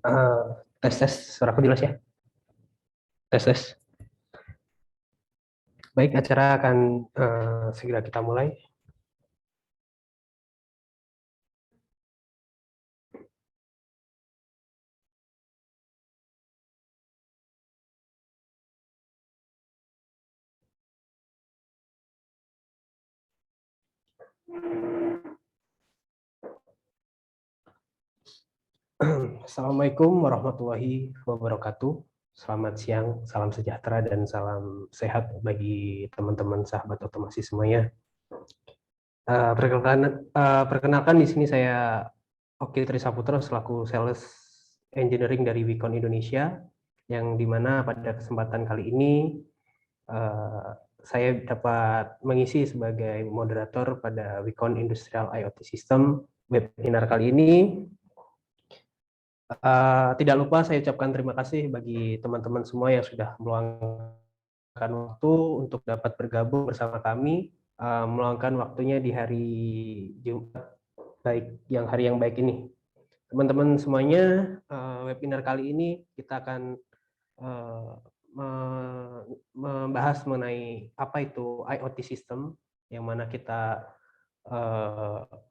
Eh, tes suaraku jelas ya. Tes. Baik, acara akan segera kita mulai. Assalamualaikum warahmatullahi wabarakatuh. Selamat siang, salam sejahtera dan salam sehat bagi teman-teman sahabat otomasi semuanya. Perkenalkan di sini saya Oki Trisaputra selaku Sales Engineering dari Wicon Indonesia, yang dimana pada kesempatan kali ini eh, saya dapat mengisi sebagai moderator pada Wicon Industrial IoT System webinar kali ini. Tidak lupa saya ucapkan terima kasih bagi teman-teman semua yang sudah meluangkan waktu untuk dapat bergabung bersama kami, meluangkan waktunya di hari Jumat hari yang baik ini. Teman-teman semuanya, webinar kali ini kita akan eh, membahas mengenai apa itu IoT system, yang mana kita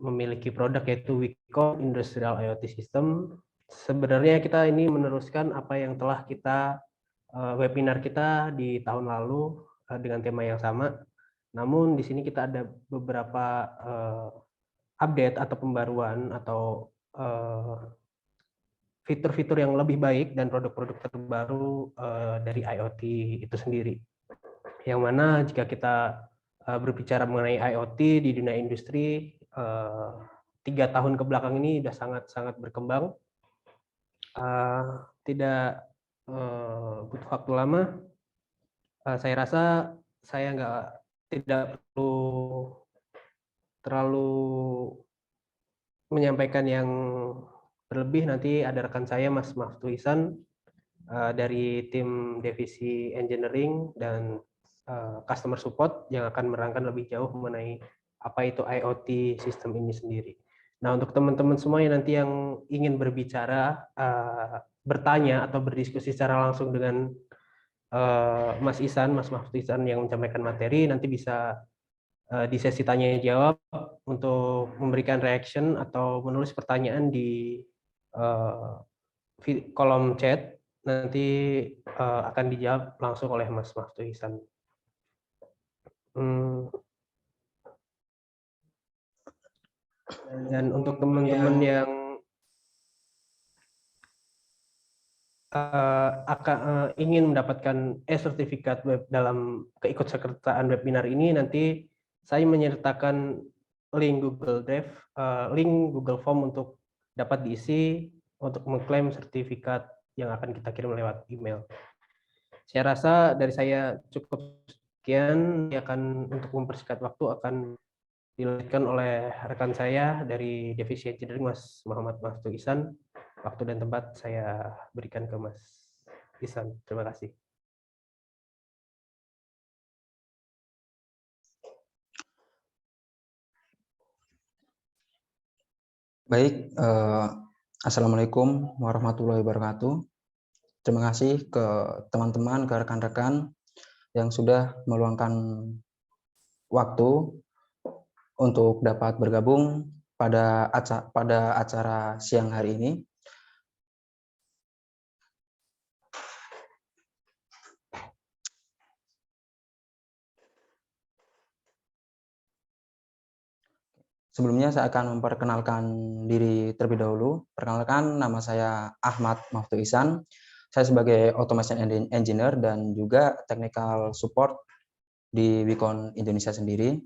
memiliki produk yaitu Wicon Industrial IoT System. Sebenarnya kita ini meneruskan apa yang telah kita webinar kita di tahun lalu dengan tema yang sama. Namun di sini kita ada beberapa update atau pembaruan atau fitur-fitur yang lebih baik dan produk-produk terbaru dari IoT itu sendiri. Yang mana jika kita berbicara mengenai IoT di dunia industri, 3 tahun ke belakang ini sudah sangat-sangat berkembang. Tidak butuh waktu lama. Saya rasa saya tidak perlu terlalu menyampaikan yang berlebih. Nanti ada rekan saya Mas Maftu Ihsan dari tim divisi engineering dan customer support yang akan menerangkan lebih jauh mengenai apa itu IoT sistem ini sendiri. Nah, untuk teman-teman semua yang nanti yang ingin berbicara, bertanya atau berdiskusi secara langsung dengan Mas Maftu Ihsan yang menyampaikan materi, nanti bisa di sesi tanya jawab untuk memberikan reaction atau menulis pertanyaan di kolom chat, nanti akan dijawab langsung oleh Mas Maftu Ihsan. Dan untuk teman-teman yang ingin mendapatkan e-sertifikat web dalam keikutsertaan webinar ini, nanti saya menyertakan link Google Drive, link Google Form untuk dapat diisi untuk mengklaim sertifikat yang akan kita kirim lewat email. Saya rasa dari saya cukup sekian. Untuk mempersingkat waktu akan dilanjutkan oleh rekan saya dari divisi engineering, Mas Muhammad Maftu Ihsan. Waktu dan tempat saya berikan ke Mas Ihsan. Terima kasih. Baik, Assalamualaikum warahmatullahi wabarakatuh. Terima kasih ke teman-teman, ke rekan-rekan yang sudah meluangkan waktu untuk dapat bergabung pada acara siang hari ini. Sebelumnya saya akan memperkenalkan diri terlebih dahulu. Perkenalkan, nama saya Ahmad Maftu Ihsan. Saya sebagai Automation Engineer dan juga Technical Support di Wicon Indonesia sendiri.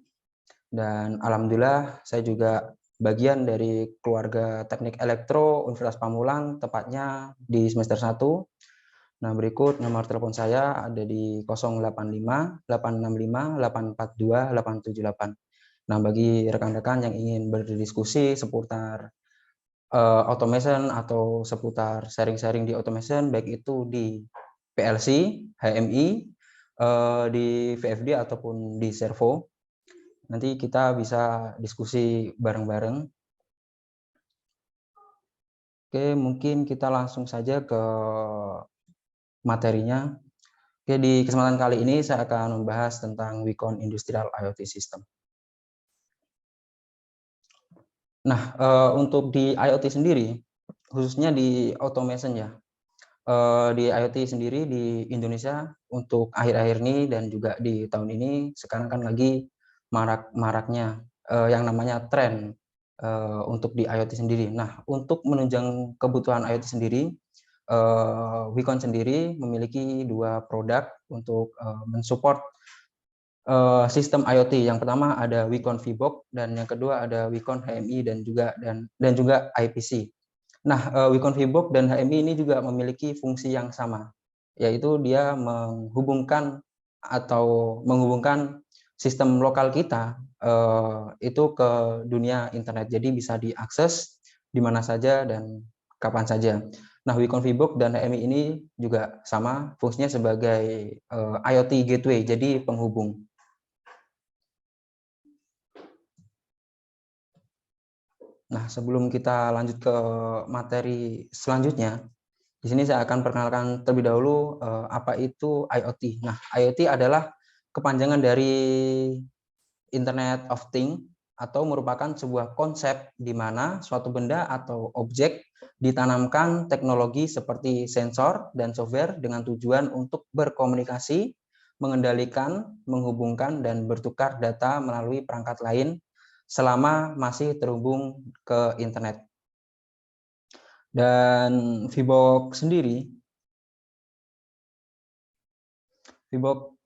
Dan alhamdulillah saya juga bagian dari keluarga Teknik Elektro Universitas Pamulang, tepatnya di semester 1. Nah, berikut nomor telepon saya ada di 085 865 842 878. Nah, bagi rekan-rekan yang ingin berdiskusi seputar automation atau seputar sharing-sharing di automation, baik itu di PLC, HMI, di VFD ataupun di servo, nanti kita bisa diskusi bareng-bareng. Oke, mungkin kita langsung saja ke materinya. Oke, di kesempatan kali ini saya akan membahas tentang Wicon Industrial IoT System. Nah, untuk di IoT sendiri, khususnya di automation ya, di IoT sendiri di Indonesia untuk akhir-akhir ini dan juga di tahun ini sekarang kan lagi marak-maraknya yang namanya tren untuk di IoT sendiri. Nah, untuk menunjang kebutuhan IoT sendiri, Wicon sendiri memiliki 2 produk untuk mensupport sistem IoT. Yang pertama ada Wicon VBox dan yang kedua ada Wicon HMI dan juga IPC. Nah, Wicon VBox dan HMI ini juga memiliki fungsi yang sama, yaitu dia menghubungkan sistem lokal kita itu ke dunia internet. Jadi bisa diakses di mana saja dan kapan saja. Nah, Wicon VBox dan HMI ini juga sama, fungsinya sebagai IoT gateway, jadi penghubung. Nah, sebelum kita lanjut ke materi selanjutnya, di sini saya akan perkenalkan terlebih dahulu apa itu IoT. Nah, IoT adalah kepanjangan dari Internet of Things atau merupakan sebuah konsep di mana suatu benda atau objek ditanamkan teknologi seperti sensor dan software dengan tujuan untuk berkomunikasi, mengendalikan, menghubungkan, dan bertukar data melalui perangkat lain selama masih terhubung ke internet. Dan VBox sendiri,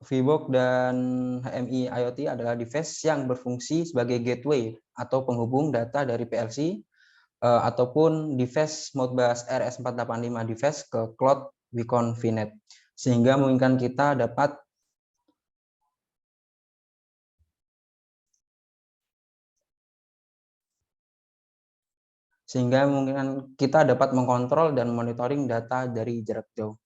VBox dan HMI IoT adalah device yang berfungsi sebagai gateway atau penghubung data dari PLC ataupun device Modbus RS485 device ke cloud Wicon VNet, sehingga memungkinkan kita dapat mengkontrol dan monitoring data dari jarak jauh.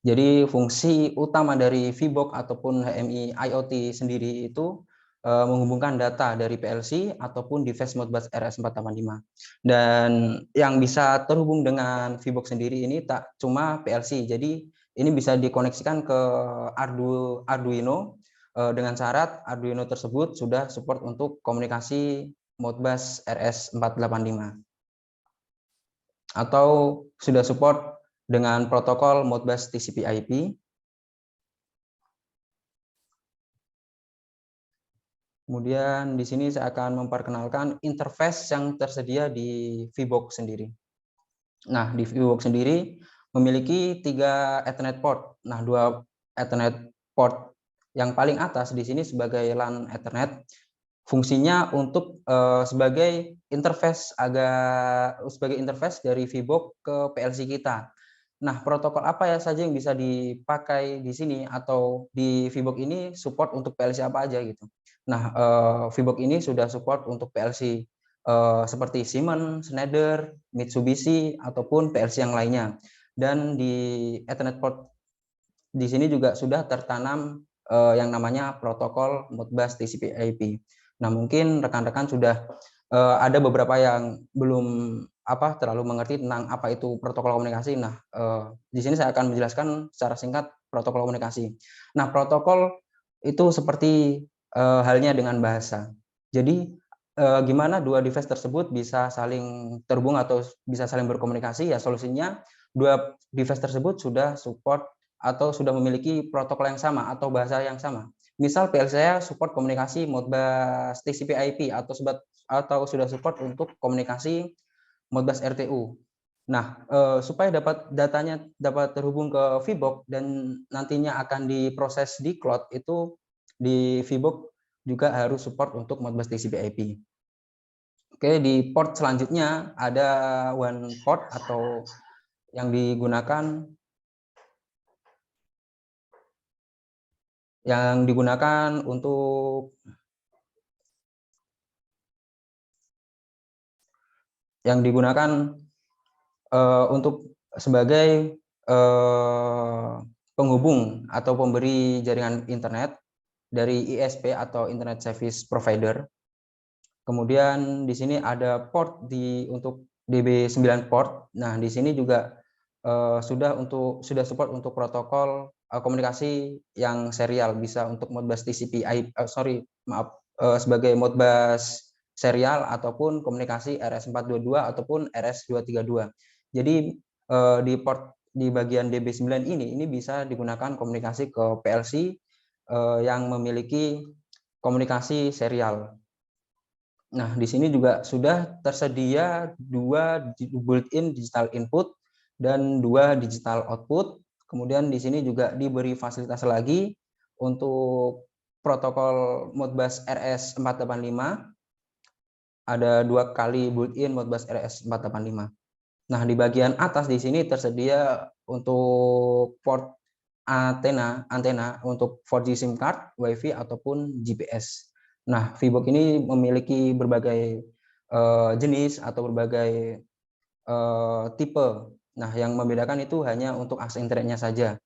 Jadi fungsi utama dari VBox ataupun HMI IoT sendiri itu menghubungkan data dari PLC ataupun device Modbus RS485. Dan yang bisa terhubung dengan VBox sendiri ini tak cuma PLC, jadi ini bisa dikoneksikan ke Arduino dengan syarat Arduino tersebut sudah support untuk komunikasi Modbus RS485 atau sudah support dengan protokol Modbus TCP/IP. Kemudian di sini saya akan memperkenalkan interface yang tersedia di VBox sendiri. Nah, di VBox sendiri memiliki 3 Ethernet port. Nah, 2 Ethernet port yang paling atas di sini sebagai LAN Ethernet, fungsinya untuk sebagai interface dari VBox ke PLC kita. Nah, protokol apa ya saja yang bisa dipakai di sini atau di VBox ini support untuk PLC apa aja gitu. Nah, VBox ini sudah support untuk PLC seperti Siemens, Schneider, Mitsubishi ataupun PLC yang lainnya. Dan di Ethernet port di sini juga sudah tertanam yang namanya protokol Modbus TCP/IP. Nah, mungkin rekan-rekan sudah ada beberapa yang belum terlalu mengerti tentang apa itu protokol komunikasi. Nah, di sini saya akan menjelaskan secara singkat protokol komunikasi. Nah, protokol itu seperti halnya dengan bahasa. Jadi, gimana 2 device tersebut bisa saling terhubung atau bisa saling berkomunikasi? Ya, solusinya 2 device tersebut sudah support atau sudah memiliki protokol yang sama atau bahasa yang sama. Misal PLC saya support komunikasi Modbus TCP/IP atau sudah support untuk komunikasi Modbus RTU. Nah, supaya datanya dapat terhubung ke VBox dan nantinya akan diproses di cloud, itu di VBox juga harus support untuk Modbus TCP/IP. Oke, di port selanjutnya ada one port atau yang digunakan untuk sebagai penghubung atau pemberi jaringan internet dari ISP atau Internet Service Provider. Kemudian di sini ada port untuk DB9 port. Nah, di sini juga sudah support untuk protokol komunikasi yang serial, bisa untuk Modbus TCP sebagai Modbus serial ataupun komunikasi RS422 ataupun RS232. Jadi di bagian DB9 ini bisa digunakan komunikasi ke PLC yang memiliki komunikasi serial. Nah, di sini juga sudah tersedia 2 built-in digital input dan 2 digital output. Kemudian di sini juga diberi fasilitas lagi untuk protokol Modbus RS485. Ada 2 kali built-in Modbus RS485. Nah, di bagian atas di sini tersedia untuk port antena untuk 4G SIM card, WiFi ataupun GPS. Nah, VBox ini memiliki berbagai jenis atau berbagai tipe. Nah, yang membedakan itu hanya untuk akses internetnya saja.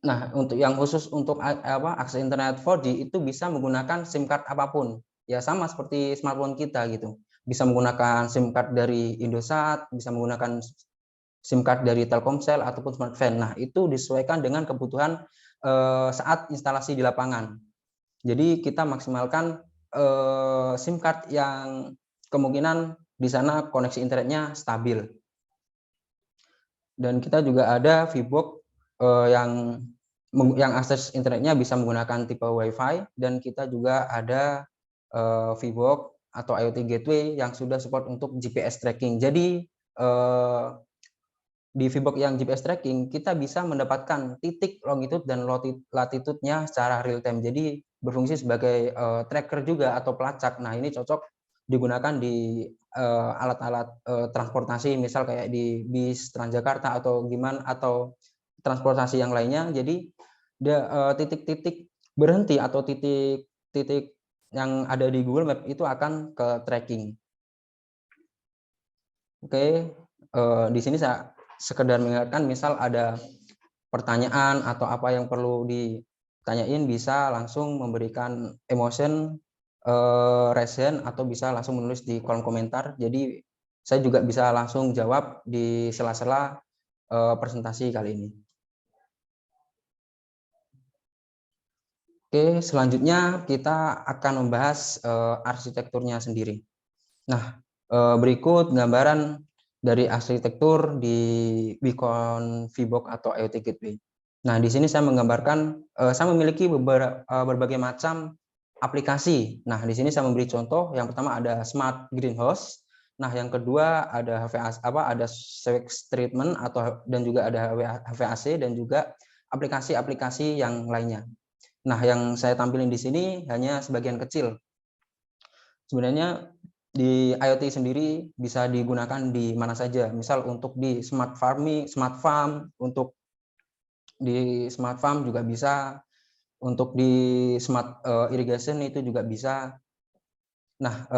Nah, untuk yang khusus untuk akses internet 4G itu bisa menggunakan SIM card apapun. Ya sama seperti smartphone kita gitu. Bisa menggunakan SIM card dari Indosat, bisa menggunakan SIM card dari Telkomsel ataupun Smartfren. Nah, itu disesuaikan dengan kebutuhan saat instalasi di lapangan. Jadi kita maksimalkan SIM card yang kemungkinan di sana koneksi internetnya stabil. Dan kita juga ada VBox yang akses internetnya bisa menggunakan tipe WiFi, dan kita juga ada VBox atau IoT gateway yang sudah support untuk GPS tracking. Jadi di VBox yang GPS tracking kita bisa mendapatkan titik longitude dan latitude-nya secara real time. Jadi berfungsi sebagai tracker juga atau pelacak. Nah, ini cocok digunakan di alat-alat transportasi, misal kayak di bis Transjakarta atau gimana, atau transportasi yang lainnya. Jadi titik-titik berhenti atau titik-titik yang ada di Google Map itu akan ke tracking. Oke, di sini saya sekedar mengingatkan, misal ada pertanyaan atau apa yang perlu ditanyain, bisa langsung memberikan emotion, raise hand, atau bisa langsung menulis di kolom komentar. Jadi saya juga bisa langsung jawab di sela-sela presentasi kali ini. Oke, selanjutnya kita akan membahas arsitekturnya sendiri. Nah, berikut gambaran dari arsitektur di beacon VBox atau IoT Gateway. Nah, di sini saya menggambarkan, saya memiliki berbagai macam aplikasi. Nah, di sini saya memberi contoh. Yang pertama ada Smart Greenhouse. Nah, yang kedua ada ada sewage treatment dan juga ada HVAC dan juga aplikasi-aplikasi yang lainnya. Nah, yang saya tampilin di sini hanya sebagian kecil. Sebenarnya di IoT sendiri bisa digunakan di mana saja. Misal untuk di smart farm, untuk di smart farm juga bisa, untuk di smart irrigation itu juga bisa. Nah,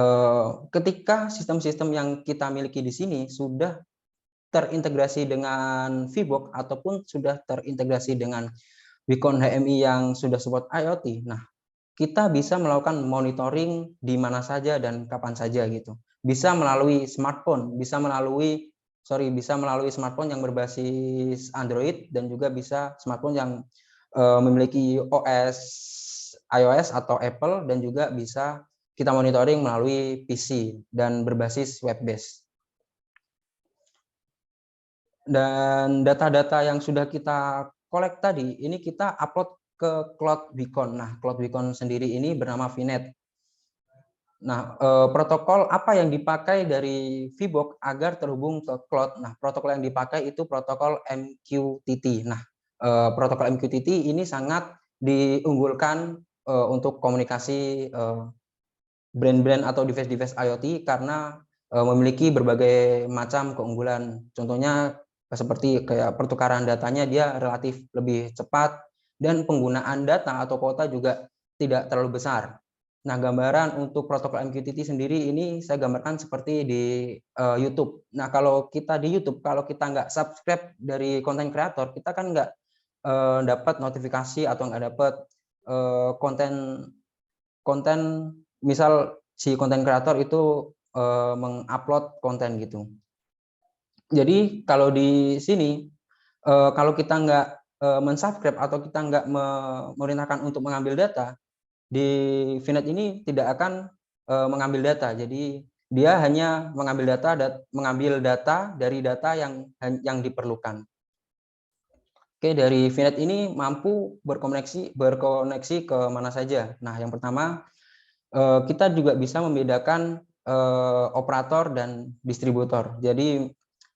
ketika sistem-sistem yang kita miliki di sini sudah terintegrasi dengan VBox ataupun sudah terintegrasi dengan beacon HMI yang sudah support IoT, nah kita bisa melakukan monitoring di mana saja dan kapan saja gitu. Bisa melalui smartphone, bisa melalui smartphone yang berbasis Android, dan juga bisa smartphone yang memiliki OS iOS atau Apple, dan juga bisa kita monitoring melalui PC dan berbasis web based. Dan data-data yang sudah kita collect tadi, ini kita upload ke Cloud Beacon. Nah, Cloud Beacon sendiri ini bernama VNet. Nah, protokol apa yang dipakai dari VBox agar terhubung ke cloud? Nah, protokol yang dipakai itu protokol MQTT. Nah, protokol MQTT ini sangat diunggulkan untuk komunikasi brand-brand atau device-device IoT karena memiliki berbagai macam keunggulan. Contohnya seperti kayak pertukaran datanya dia relatif lebih cepat, dan penggunaan data atau kuota juga tidak terlalu besar. Nah, gambaran untuk protokol MQTT sendiri ini saya gambarkan seperti di YouTube. Nah, kalau kita di YouTube, kalau kita nggak subscribe dari konten kreator, kita kan nggak dapat notifikasi atau nggak dapat konten misal si konten kreator itu mengupload konten gitu. Jadi kalau di sini kalau kita nggak mensubscribe atau kita nggak memerintahkan untuk mengambil data, di VNet ini tidak akan mengambil data. Jadi dia hanya mengambil data dari data yang diperlukan. Oke, dari VNet ini mampu berkoneksi ke mana saja. Nah, yang pertama kita juga bisa membedakan operator dan distributor. Jadi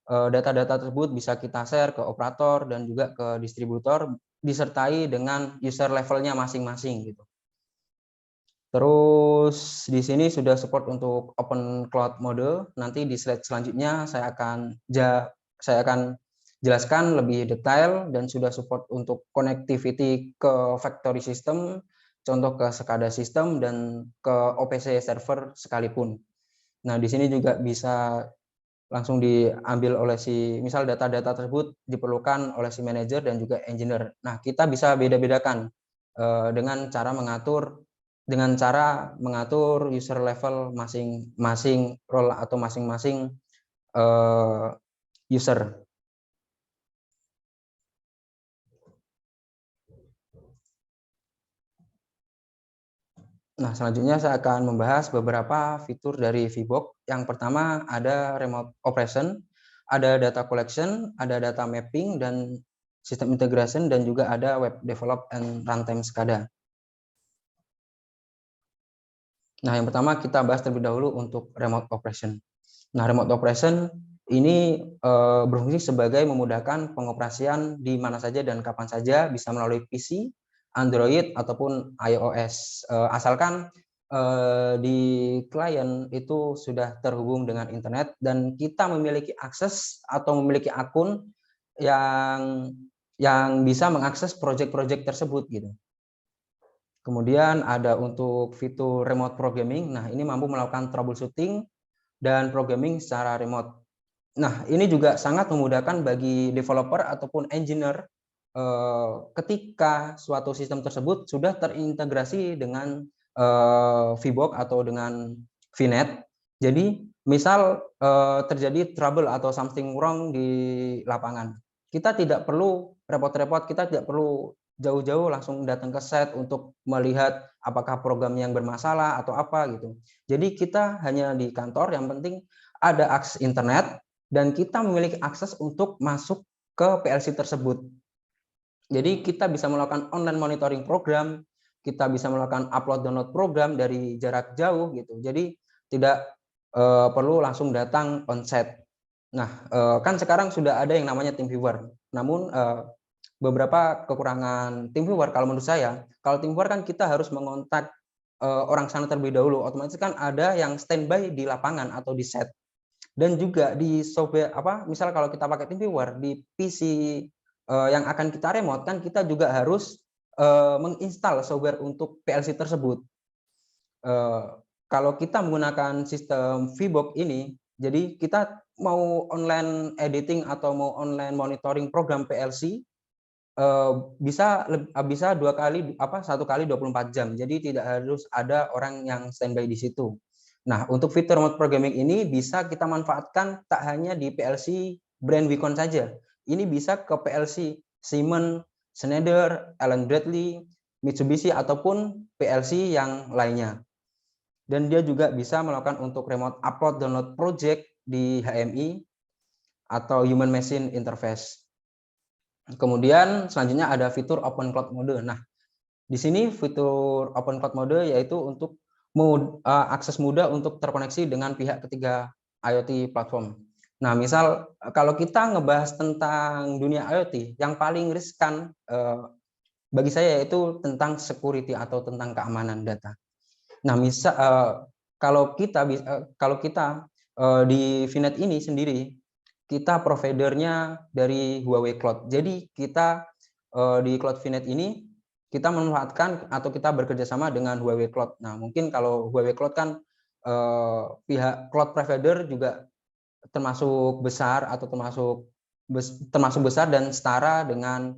data-data tersebut bisa kita share ke operator dan juga ke distributor disertai dengan user levelnya masing-masing gitu. Terus di sini sudah support untuk open cloud mode. Nanti di slide selanjutnya saya akan jelaskan lebih detail dan sudah support untuk connectivity ke factory system, contoh ke SCADA system dan ke OPC server sekalipun. Nah, di sini juga bisa langsung diambil oleh misal data-data tersebut diperlukan oleh si manajer dan juga engineer. Nah, kita bisa beda-bedakan dengan cara mengatur user level masing-masing role atau masing-masing user. Nah, selanjutnya saya akan membahas beberapa fitur dari VBox. Yang pertama ada remote operation, ada data collection, ada data mapping, dan sistem integration, dan juga ada web develop and runtime SCADA. Nah, yang pertama kita bahas terlebih dahulu untuk remote operation. Nah, remote operation ini berfungsi sebagai memudahkan pengoperasian di mana saja dan kapan saja, bisa melalui PC, Android, ataupun iOS. Asalkan di klien itu sudah terhubung dengan internet dan kita memiliki akses atau memiliki akun yang bisa mengakses proyek-proyek tersebut gitu. Kemudian ada untuk fitur remote programming. Nah, ini mampu melakukan troubleshooting dan programming secara remote. Nah, ini juga sangat memudahkan bagi developer ataupun engineer ketika suatu sistem tersebut sudah terintegrasi dengan VBox atau dengan VNet. Jadi, misal terjadi trouble atau something wrong di lapangan, kita tidak perlu repot-repot, kita tidak perlu jauh-jauh langsung datang ke site untuk melihat apakah program yang bermasalah atau apa gitu. Jadi kita hanya di kantor, yang penting ada akses internet dan kita memiliki akses untuk masuk ke PLC tersebut. Jadi kita bisa melakukan online monitoring program, kita bisa melakukan upload download program dari jarak jauh gitu. Jadi tidak perlu langsung datang on-site. Nah, kan sekarang sudah ada yang namanya TeamViewer. Namun beberapa kekurangan TeamViewer kalau menurut saya, kalau TeamViewer kan kita harus mengontak orang sana terlebih dahulu. Otomatis kan ada yang standby di lapangan atau di set. Dan juga di software misal kalau kita pakai TeamViewer di PC yang akan kita remote, kan kita juga harus menginstal software untuk PLC tersebut. Kalau kita menggunakan sistem VBox ini, jadi kita mau online editing atau mau online monitoring program PLC bisa satu kali 24 jam. Jadi tidak harus ada orang yang standby di situ. Nah, untuk fitur remote programming ini bisa kita manfaatkan tak hanya di PLC brand Wicon saja. Ini bisa ke PLC Siemens, Schneider, Allen Bradley, Mitsubishi, ataupun PLC yang lainnya. Dan dia juga bisa melakukan untuk remote upload download project di HMI atau Human Machine Interface. Kemudian selanjutnya ada fitur Open Cloud Mode. Nah, di sini fitur Open Cloud Mode yaitu untuk akses mudah untuk terkoneksi dengan pihak ketiga IoT platform. Nah, misal kalau kita ngebahas tentang dunia IoT, yang paling riskan bagi saya yaitu tentang security atau tentang keamanan data. Nah, misal kalau kita di VNet ini sendiri, kita providernya dari Huawei Cloud. Jadi kita di Cloud VNet ini kita memanfaatkan atau kita bekerja sama dengan Huawei Cloud. Nah, mungkin kalau Huawei Cloud kan pihak cloud provider juga termasuk besar atau termasuk besar dan setara dengan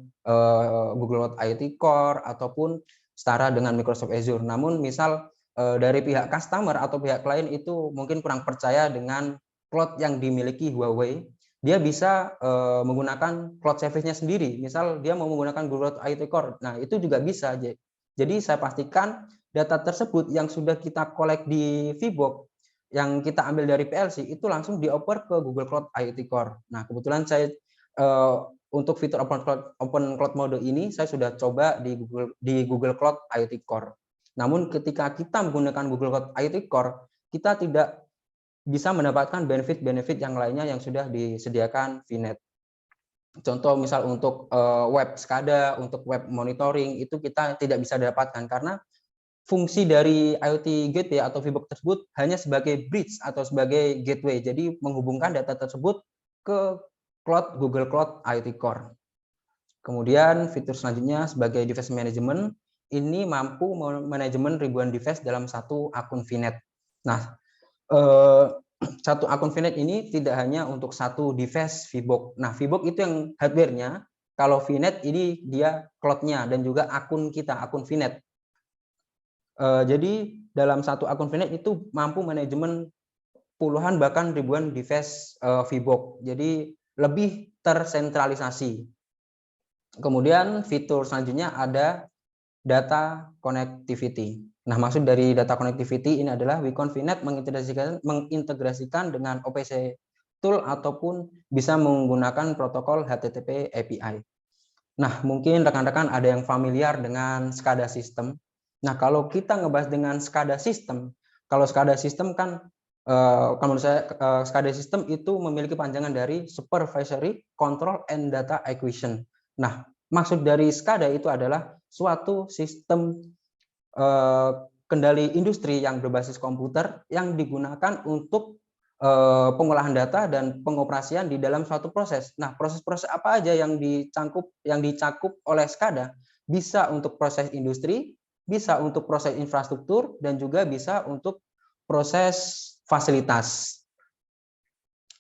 Google Cloud IoT Core ataupun setara dengan Microsoft Azure. Namun misal dari pihak customer atau pihak klien itu mungkin kurang percaya dengan cloud yang dimiliki Huawei, dia bisa menggunakan cloud service-nya sendiri. Misal dia mau menggunakan Google Cloud IoT Core, nah itu juga bisa. Jadi saya pastikan data tersebut yang sudah kita collect di Vbox, yang kita ambil dari PLC, itu langsung dioper ke Google Cloud IoT Core. Nah kebetulan saya untuk fitur Open Cloud Mode ini saya sudah coba di Google Cloud IoT Core. Namun ketika kita menggunakan Google Cloud IoT Core, kita tidak bisa mendapatkan benefit-benefit yang lainnya yang sudah disediakan VNet. Contoh misal untuk web SCADA, untuk web monitoring, itu kita tidak bisa dapatkan karena fungsi dari IoT Gateway atau Vbox tersebut hanya sebagai bridge atau sebagai gateway, jadi menghubungkan data tersebut ke Google Cloud IoT Core. Kemudian fitur selanjutnya sebagai device management, ini mampu manajemen ribuan device dalam satu akun VNet. Nah, satu akun VNet ini tidak hanya untuk satu device Vbox. Nah, Vbox itu yang hardware-nya, kalau VNet ini dia cloud-nya dan juga akun kita, akun VNet. Jadi dalam satu akun VNet itu mampu manajemen puluhan bahkan ribuan device Vbox. Jadi lebih tersentralisasi. Kemudian fitur selanjutnya ada data connectivity. Nah, maksud dari data connectivity ini adalah Wacom VNet mengintegrasikan dengan OPC tool ataupun bisa menggunakan protokol HTTP API. Nah, mungkin rekan-rekan ada yang familiar dengan SCADA system. Nah, kalau kita ngebahas dengan SCADA system, kalau SCADA system kan kalau menurut saya SCADA system itu memiliki panjangan dari Supervisory Control and Data Acquisition. Nah, maksud dari SCADA itu adalah suatu sistem kendali industri yang berbasis komputer yang digunakan untuk pengolahan data dan pengoperasian di dalam suatu proses. Nah, proses-proses apa aja yang dicakup oleh SCADA? Bisa untuk proses industri, bisa untuk proses infrastruktur, dan juga bisa untuk proses fasilitas.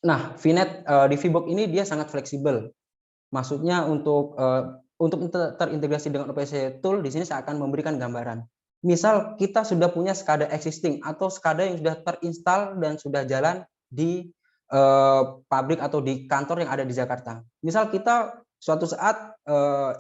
Nah, VNet di Vbox ini dia sangat fleksibel. Maksudnya untuk terintegrasi dengan OPC tool, di sini saya akan memberikan gambaran. Misal kita sudah punya SCADA existing atau SCADA yang sudah terinstall dan sudah jalan di pabrik atau di kantor yang ada di Jakarta. Misal kita suatu saat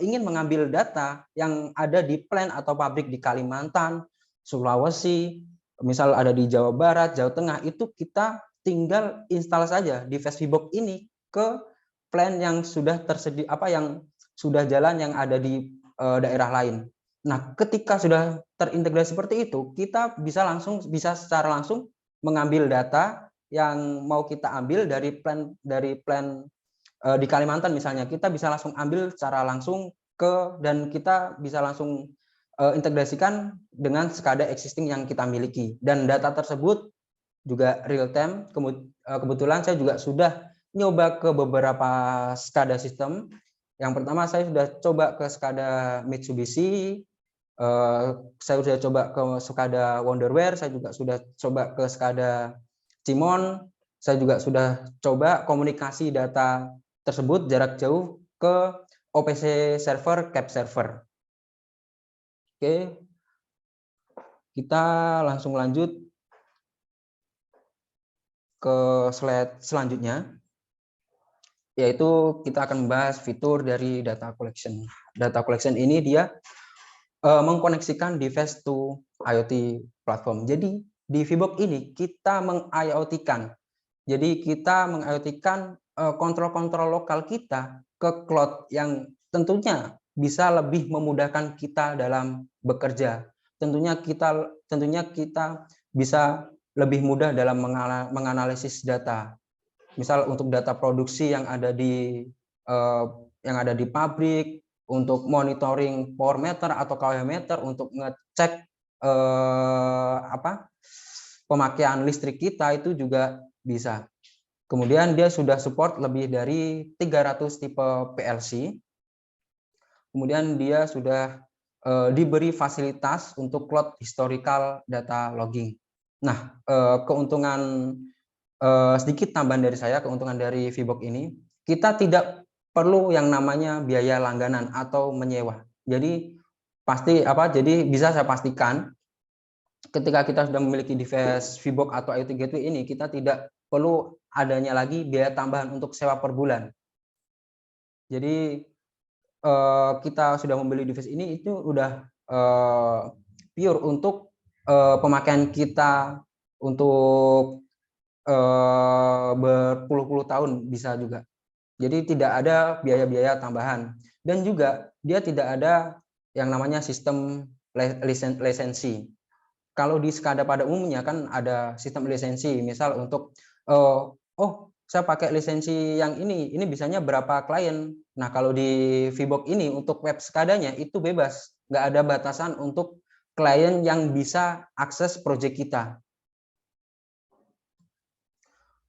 ingin mengambil data yang ada di plant atau pabrik di Kalimantan, Sulawesi, misal ada di Jawa Barat, Jawa Tengah, itu kita tinggal install saja device Vbox ini ke plan yang sudah tersedia, yang sudah jalan yang ada di daerah lain. Nah, ketika sudah terintegrasi seperti itu, kita bisa secara langsung mengambil data yang mau kita ambil dari plan di Kalimantan misalnya, kita bisa langsung ambil secara langsung dan kita bisa langsung integrasikan dengan SCADA existing yang kita miliki, dan data tersebut juga real time. Kebetulan saya juga sudah nyoba ke beberapa SCADA system. Yang pertama saya sudah coba ke SCADA Mitsubishi, saya sudah coba ke SCADA Wonderware, saya juga sudah coba ke SCADA Cimon, saya juga sudah coba komunikasi data tersebut jarak jauh ke OPC server, CAP server. Oke, kita langsung lanjut ke slide selanjutnya, yaitu kita akan membahas fitur dari data collection. Data collection ini dia mengkoneksikan device to IoT platform. Jadi di Vbox ini kita meng-IoT-kan. Jadi kita meng-IoT-kan kontrol-kontrol lokal kita ke cloud yang tentunya bisa lebih memudahkan kita dalam bekerja. Tentunya kita bisa lebih mudah dalam menganalisis data. Misal untuk data produksi yang ada di pabrik, untuk monitoring power meter atau KW meter, untuk ngecek pemakaian listrik kita, itu juga bisa. Kemudian dia sudah support lebih dari 300 tipe PLC. Kemudian dia sudah diberi fasilitas untuk cloud historical data logging. Nah, keuntungan sedikit tambahan dari saya, keuntungan dari Vbox ini, kita tidak perlu yang namanya biaya langganan atau menyewa. Jadi jadi bisa saya pastikan ketika kita sudah memiliki device VBox atau IoT Gateway ini, kita tidak perlu adanya lagi biaya tambahan untuk sewa per bulan. Jadi kita sudah membeli device ini itu udah pure untuk pemakaian kita untuk berpuluh-puluh tahun bisa juga. Jadi tidak ada biaya-biaya tambahan, dan juga dia tidak ada yang namanya sistem lisensi. Kalau di SCADA pada umumnya kan ada sistem lisensi, misal untuk saya pakai lisensi yang ini bisanya berapa klien. Nah, kalau di VBox ini untuk web SCADA-nya itu bebas, nggak ada batasan untuk klien yang bisa akses proyek kita.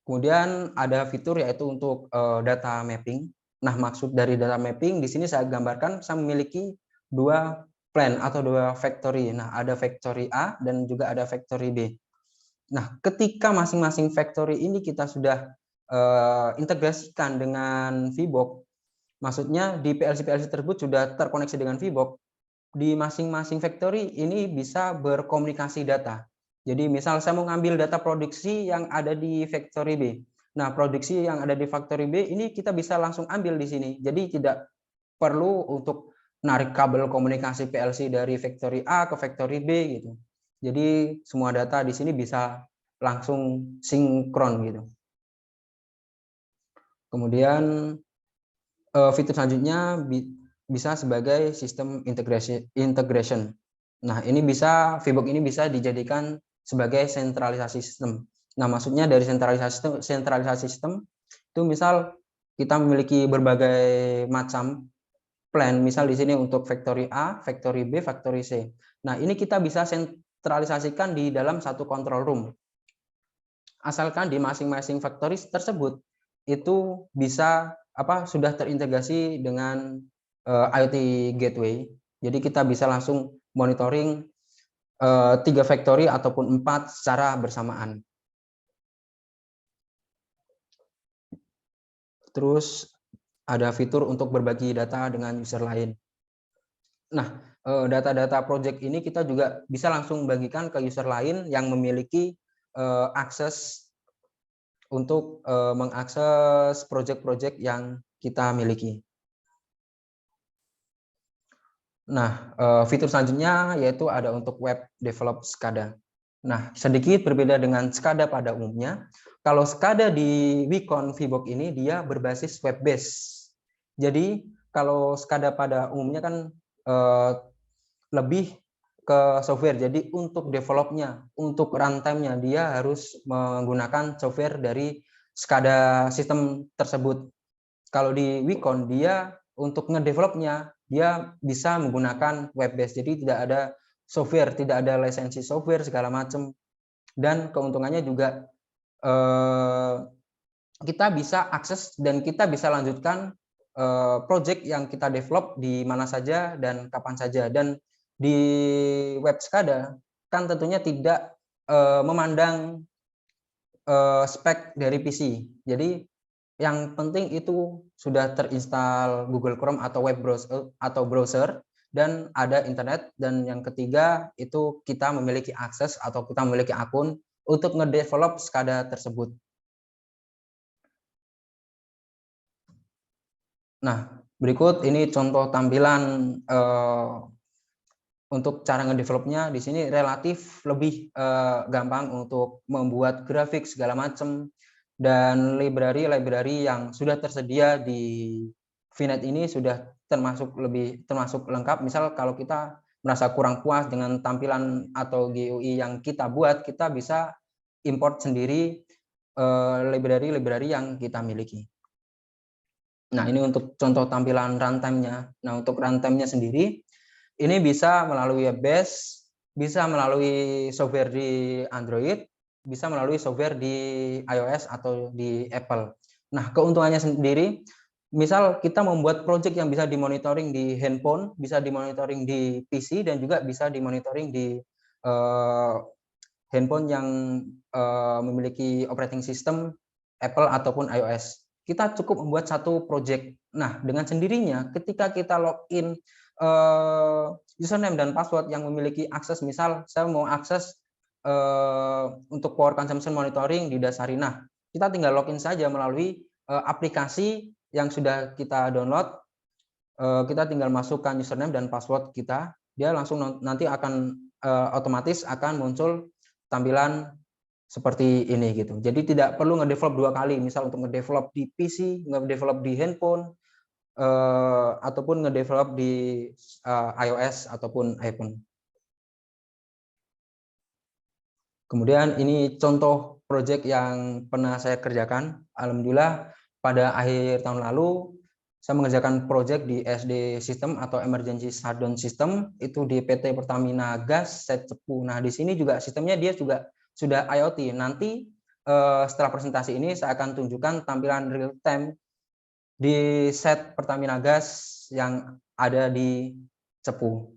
Kemudian ada fitur yaitu untuk data mapping. Nah, maksud dari data mapping di sini saya gambarkan, saya memiliki dua plan atau dua factory. Nah, ada factory A dan juga ada factory B. Nah, ketika masing-masing factory ini kita sudah integrasikan dengan VBox, maksudnya di PLC-PLC tersebut sudah terkoneksi dengan VBox, di masing-masing factory ini bisa berkomunikasi data. Jadi misal saya mau ngambil data produksi yang ada di factory B. Nah, produksi yang ada di factory B ini kita bisa langsung ambil di sini. Jadi tidak perlu untuk narik kabel komunikasi PLC dari factory A ke factory B gitu. Jadi semua data di sini bisa langsung sinkron gitu. Kemudian fitur selanjutnya bisa sebagai sistem integration. Nah, ini VBox ini bisa dijadikan sebagai sentralisasi sistem. Nah, maksudnya dari sentralisasi sistem itu misal kita memiliki berbagai macam plan, misal di sini untuk factory A, factory B, factory C. Nah, ini kita bisa sentralisasikan di dalam satu control room. Asalkan di masing-masing factory tersebut itu bisa sudah terintegrasi dengan IoT Gateway. Jadi kita bisa langsung monitoring 3 factory ataupun 4 secara bersamaan. Terus ada fitur untuk berbagi data dengan user lain. Nah, data-data project ini kita juga bisa langsung bagikan ke user lain yang memiliki akses untuk mengakses project-project yang kita miliki. Nah, fitur selanjutnya yaitu ada untuk web develop SCADA. Nah, sedikit berbeda dengan SCADA pada umumnya. Kalau SCADA di Wicon VBox ini dia berbasis web based. Jadi kalau SCADA pada umumnya kan lebih ke software. Jadi untuk developnya, untuk runtime-nya dia harus menggunakan software dari SCADA sistem tersebut. Kalau di Wicon dia untuk ngedevelopnya dia bisa menggunakan web based. Jadi tidak ada software, tidak ada lisensi software segala macam. Dan keuntungannya juga kita bisa akses dan kita bisa lanjutkan project yang kita develop di mana saja dan kapan saja. Dan di web SCADA kan tentunya tidak memandang spek dari PC. Jadi yang penting itu sudah terinstal Google Chrome atau web browser dan ada internet. Dan yang ketiga itu kita memiliki akses atau kita memiliki akun untuk ngedevelop SCADA tersebut. Nah, berikut ini contoh tampilan untuk cara ngedevelopnya. Di sini relatif lebih gampang untuk membuat grafik segala macam. Dan library yang sudah tersedia di VNet ini sudah termasuk lengkap. Misal kalau kita merasa kurang puas dengan tampilan atau GUI yang kita buat, kita bisa import sendiri library yang kita miliki. Nah, ini untuk contoh tampilan runtime-nya. Nah, untuk runtime-nya sendiri, ini bisa melalui web based, bisa melalui software di Android, bisa melalui software di iOS atau di Apple. Nah, keuntungannya sendiri, misal kita membuat project yang bisa dimonitoring di handphone, bisa dimonitoring di PC, dan juga bisa dimonitoring di handphone yang memiliki operating system Apple ataupun iOS. Kita cukup membuat satu project. Nah, dengan sendirinya ketika kita login username dan password yang memiliki akses, misal saya mau akses untuk power consumption monitoring didasari. Nah, kita tinggal login saja melalui aplikasi yang sudah kita download. Kita tinggal masukkan username dan password kita, dia langsung nanti akan otomatis akan muncul tampilan seperti ini gitu. Jadi tidak perlu ngedevelop dua kali, misal untuk ngedevelop di PC, ngedevelop di handphone, ataupun ngedevelop di iOS ataupun iPhone. Kemudian ini contoh project yang pernah saya kerjakan. Alhamdulillah pada akhir tahun lalu saya mengerjakan project di SD System atau Emergency Shutdown System itu di PT Pertamina Gas Set Cepu. Nah, di sini juga sistemnya dia juga sudah IoT. Nanti setelah presentasi ini saya akan tunjukkan tampilan real time di set Pertamina Gas yang ada di Cepu.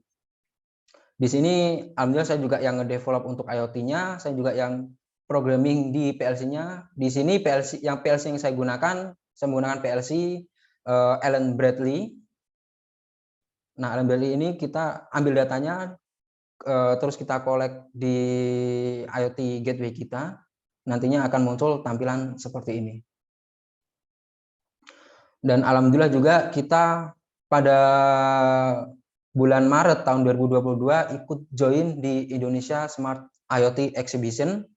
Di sini alhamdulillah saya juga yang ngedevelop untuk IoT-nya, saya juga yang programming di PLC-nya. Di sini PLC yang saya menggunakan PLC Allen Bradley. Nah, Allen Bradley ini kita ambil datanya, terus kita collect di IoT gateway kita. Nantinya akan muncul tampilan seperti ini. Dan alhamdulillah juga kita pada bulan Maret tahun 2022 ikut join di Indonesia Smart IoT Exhibition.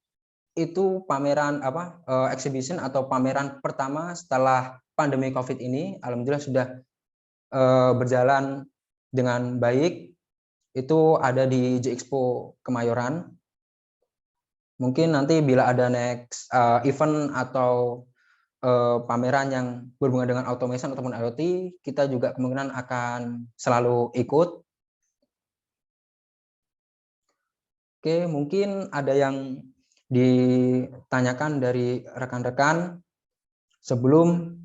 Itu pameran exhibition atau pameran pertama setelah pandemi Covid ini. Alhamdulillah sudah berjalan dengan baik. Itu ada di J-Expo Kemayoran. Mungkin nanti bila ada next event atau pameran yang berhubungan dengan automation ataupun IoT, kita juga kemungkinan akan selalu ikut. Oke, mungkin ada yang ditanyakan dari rekan-rekan sebelum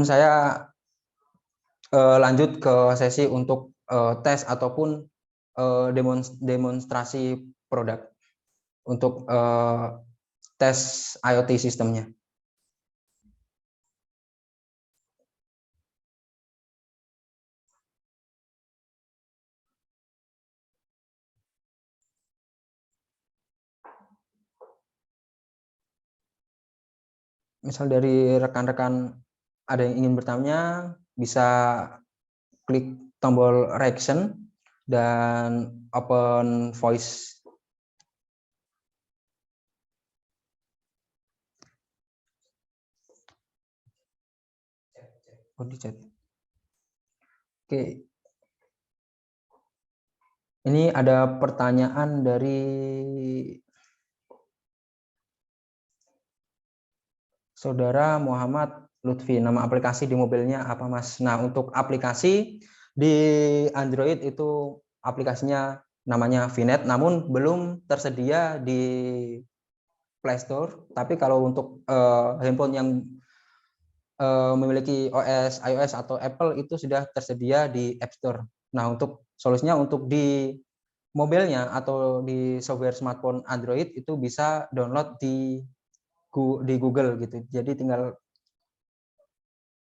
saya lanjut ke sesi untuk tes ataupun demonstrasi produk untuk tes IoT sistemnya. Misal dari rekan-rekan ada yang ingin bertanya, bisa klik tombol reaction dan open voice. Oh, di chat. Oke. Ini ada pertanyaan dari Saudara Muhammad Lutfi. Nama aplikasi di mobilnya apa, Mas? Nah, untuk aplikasi di Android itu aplikasinya namanya VNet, namun belum tersedia di Play Store. Tapi kalau untuk handphone yang memiliki OS iOS atau Apple itu sudah tersedia di App Store. Nah, untuk solusinya untuk di mobilnya atau di software smartphone Android itu bisa download di Google gitu. Jadi tinggal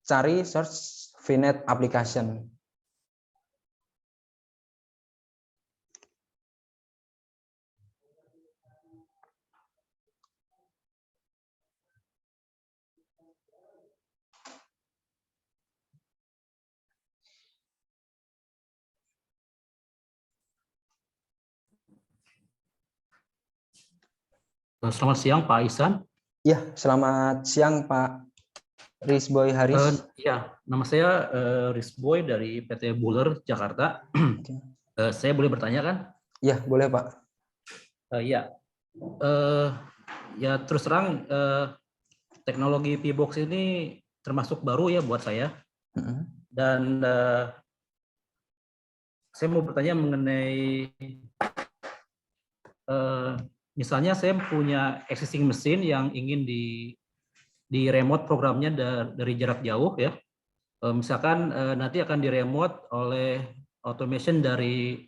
cari search VNet application. Selamat siang Pak Ihsan. Ya, selamat siang Pak Rizboy Haris. Ya, nama saya Rizboy dari PT Buller Jakarta. Saya boleh bertanya kan? Ya, boleh Pak. Ya, terus terang teknologi P-Box ini termasuk baru ya buat saya. Dan saya mau bertanya mengenai misalnya saya punya existing mesin yang ingin di remote programnya dari jarak jauh ya. Misalkan nanti akan di remote oleh automation dari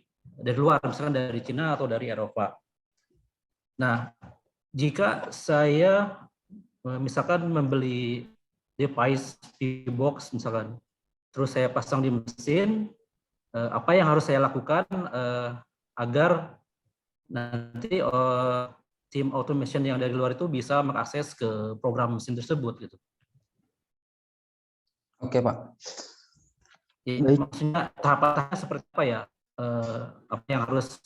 luar, misalkan dari Cina atau dari Eropa. Nah, jika saya misalkan membeli device P-Box misalkan, terus saya pasang di mesin, apa yang harus saya lakukan agar nanti tim automation yang dari luar itu bisa mengakses ke program mesin tersebut gitu. Oke, Pak. Jadi, Baik. maksudnya tahap-tahapnya seperti apa ya? Apa yang harus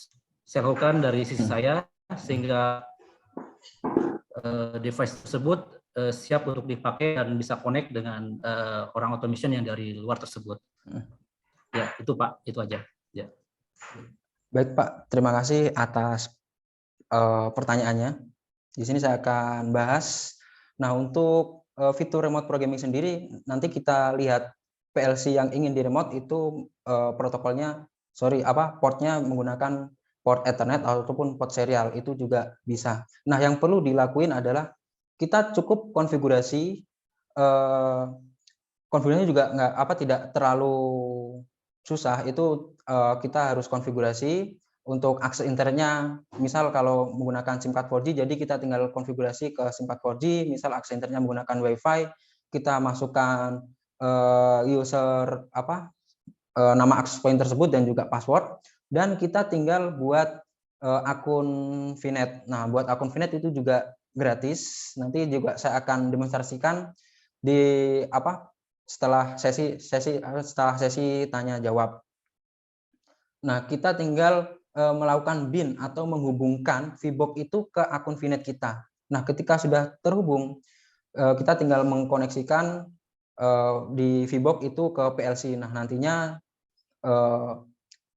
saya lakukan dari sisi saya sehingga device tersebut siap untuk dipakai dan bisa connect dengan orang automation yang dari luar tersebut. Ya, itu Pak, itu aja. Ya. Baik, Pak. Terima kasih atas pertanyaannya. Di sini saya akan bahas. Nah, untuk fitur remote programming sendiri, nanti kita lihat PLC yang ingin di remote itu protokolnya, portnya menggunakan port Ethernet ataupun port serial, itu juga bisa. Nah, yang perlu dilakuin adalah kita cukup konfigurasi, konfigurasinya juga tidak terlalu susah. Itu kita harus konfigurasi untuk akses internetnya. Misal kalau menggunakan SIM card 4G, jadi kita tinggal konfigurasi ke SIM card 4G. Misal akses internetnya menggunakan WiFi, kita masukkan user nama access point tersebut dan juga password, dan kita tinggal buat akun VNet. Nah, buat akun VNet itu juga gratis. Nanti juga saya akan demonstrasikan di setelah sesi tanya jawab. Nah, kita tinggal melakukan bin atau menghubungkan VBox itu ke akun VNet kita. Nah, ketika sudah terhubung, kita tinggal mengkoneksikan di VBox itu ke PLC. Nah, nantinya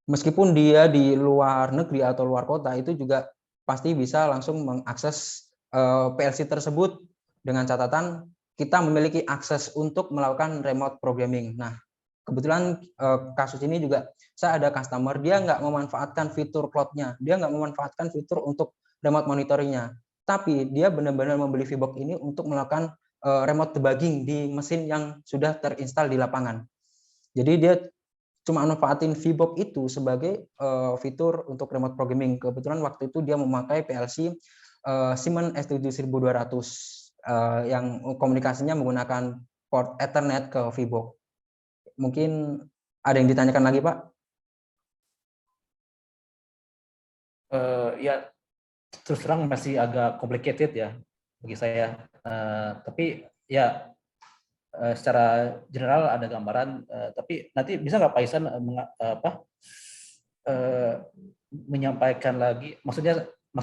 meskipun dia di luar negeri atau luar kota, itu juga pasti bisa langsung mengakses PLC tersebut, dengan catatan kita memiliki akses untuk melakukan remote programming. Nah, kebetulan kasus ini juga saya ada customer, dia nggak memanfaatkan fitur cloud-nya, dia nggak memanfaatkan fitur untuk remote monitoringnya, tapi dia benar-benar membeli VBox ini untuk melakukan remote debugging di mesin yang sudah terinstal di lapangan. Jadi dia cuma manfaatin VBox itu sebagai fitur untuk remote programming. Kebetulan waktu itu dia memakai PLC Siemens S7200 yang komunikasinya menggunakan port Ethernet ke VBox. Mungkin ada yang ditanyakan lagi, Pak? Ya, terus terang masih agak complicated ya bagi saya. Tapi ya secara general ada gambaran. Tapi nanti bisa nggak Pak Isan menyampaikan lagi? Maksud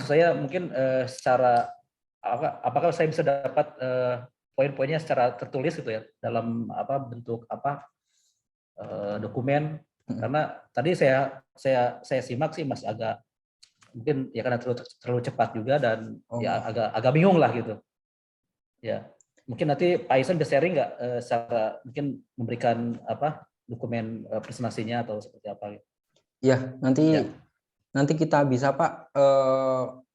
saya mungkin secara apakah saya bisa dapat poin-poinnya secara tertulis gitu ya dalam bentuk dokumen? Karena tadi saya simak sih masih agak mungkin ya karena terlalu cepat juga dan ya agak bingung lah gitu. Ya, mungkin nanti Pak Isan bisa sharing nggak secara mungkin memberikan dokumen presentasinya atau seperti apa gitu. Ya, nanti kita bisa, Pak.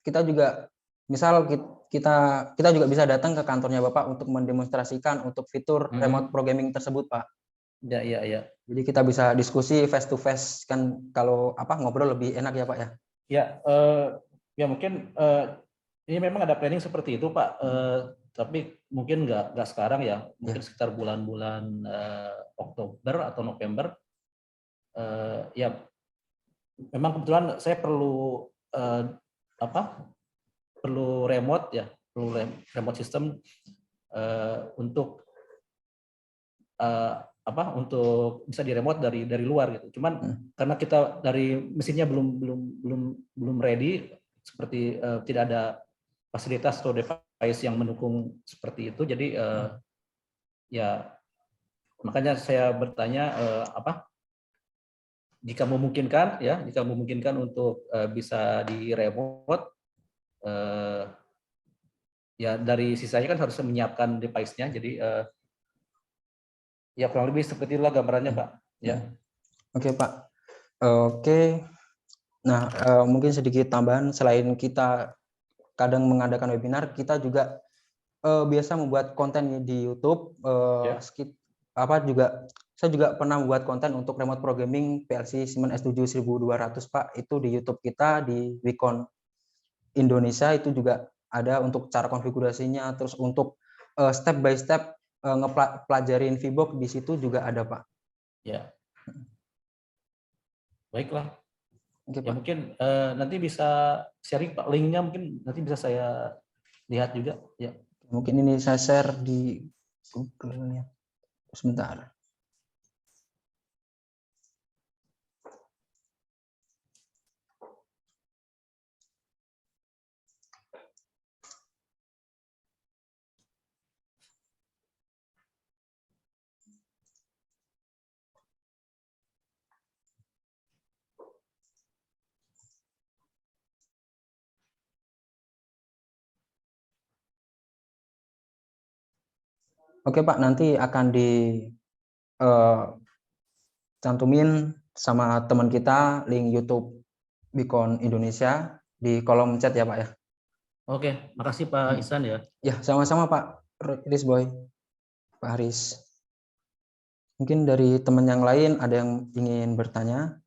Kita juga misal kita juga bisa datang ke kantornya Bapak untuk mendemonstrasikan untuk fitur remote programming tersebut, Pak. Ya. Jadi kita bisa diskusi face to face, kan kalau ngobrol lebih enak ya, Pak ya. Ya mungkin ini memang ada planning seperti itu, Pak. Tapi mungkin nggak sekarang ya, mungkin sekitar bulan-bulan Oktober atau November. Ya memang kebetulan saya perlu perlu remote ya, perlu remote system untuk untuk bisa diremote dari luar gitu. Cuman karena kita dari mesinnya belum ready, seperti tidak ada fasilitas atau device yang mendukung seperti itu. Jadi ya makanya saya bertanya jika memungkinkan untuk bisa di remote, ya dari sisanya kan harus menyiapkan device-nya. Jadi ya kurang lebih seperti itulah gambarannya, Pak. Ya. Oke, Pak. Oke. Nah, mungkin sedikit tambahan, selain kita kadang mengadakan webinar, kita juga biasa membuat konten di YouTube. Saya juga pernah membuat konten untuk remote programming PLC Siemens S7200, Pak. Itu di YouTube kita di Wikon Indonesia, itu juga ada untuk cara konfigurasinya, terus untuk step by step ngepelajarin VBox di situ juga ada, Pak. Ya. Baiklah. Oke, Ya Pak. mungkin nanti bisa sharing Pak, linknya mungkin nanti bisa saya lihat juga ya. Mungkin ini saya share di Google ya. Sebentar. Oke, Pak, nanti akan dicantumin sama teman kita link YouTube Beacon Indonesia di kolom chat ya, Pak ya. Oke, makasih Pak Ihsan ya. Ya, sama-sama Pak Risboy, Pak Haris. Mungkin dari teman yang lain ada yang ingin bertanya?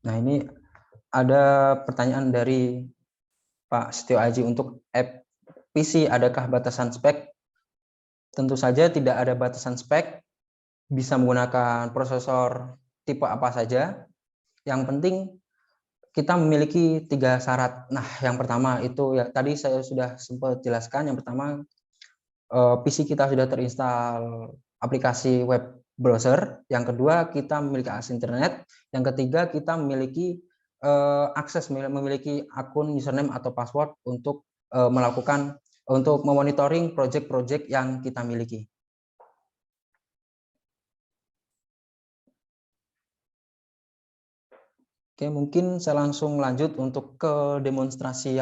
Nah, ini ada pertanyaan dari Pak Setio Aji untuk app PC, adakah batasan spek? Tentu saja tidak ada batasan spek, bisa menggunakan prosesor tipe apa saja. Yang penting kita memiliki 3 syarat. Nah, yang pertama itu ya tadi saya sudah sempat jelaskan. Yang pertama, PC kita sudah terinstal aplikasi web browser. Yang kedua, kita memiliki akses internet. Yang ketiga, kita memiliki memiliki akun username atau password untuk memonitoring project-project yang kita miliki. Oke, mungkin saya langsung lanjut untuk ke demonstrasi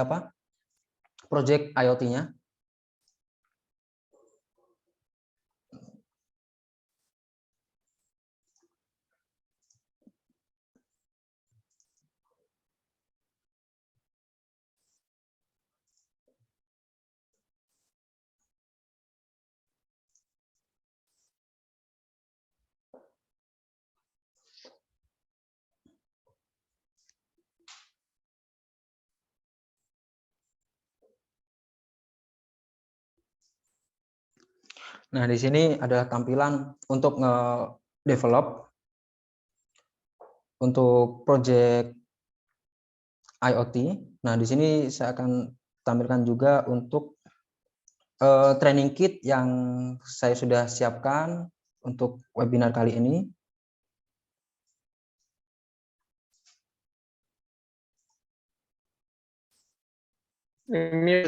project IoT-nya. Nah, di sini adalah tampilan untuk nge-develop untuk project IoT. Nah, di sini saya akan tampilkan juga untuk training kit yang saya sudah siapkan untuk webinar kali ini. Ini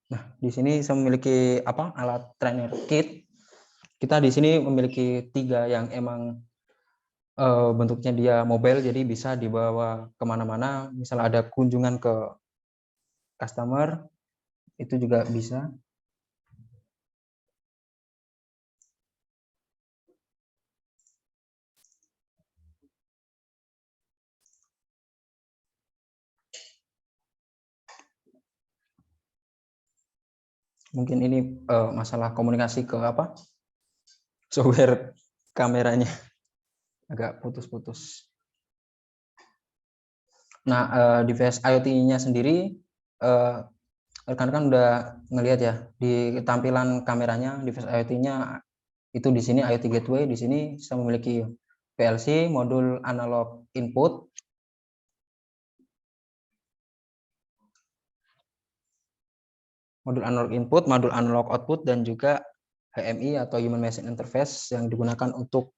Nah, di sini saya memiliki alat trainer kit. Kita di sini memiliki 3 yang emang bentuknya dia mobile, jadi bisa dibawa kemana-mana. Misal ada kunjungan ke customer, itu juga bisa. Mungkin ini masalah komunikasi ke software kameranya agak putus-putus. Nah, device IoT-nya sendiri rekan-rekan udah ngelihat ya di tampilan kameranya. Device IoT-nya itu di sini IoT Gateway. Di sini saya memiliki PLC, modul analog input, modul analog input, modul analog output, dan juga HMI atau Human Machine Interface yang digunakan untuk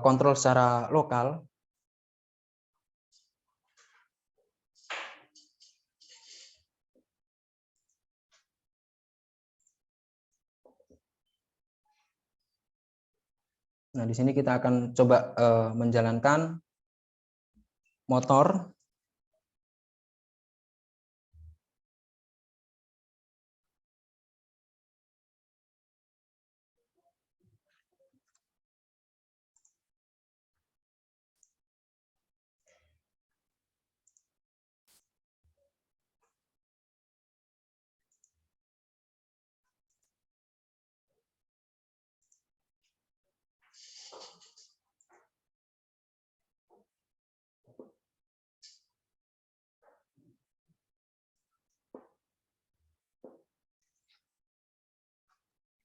kontrol secara lokal. Nah, di sini kita akan coba menjalankan motor.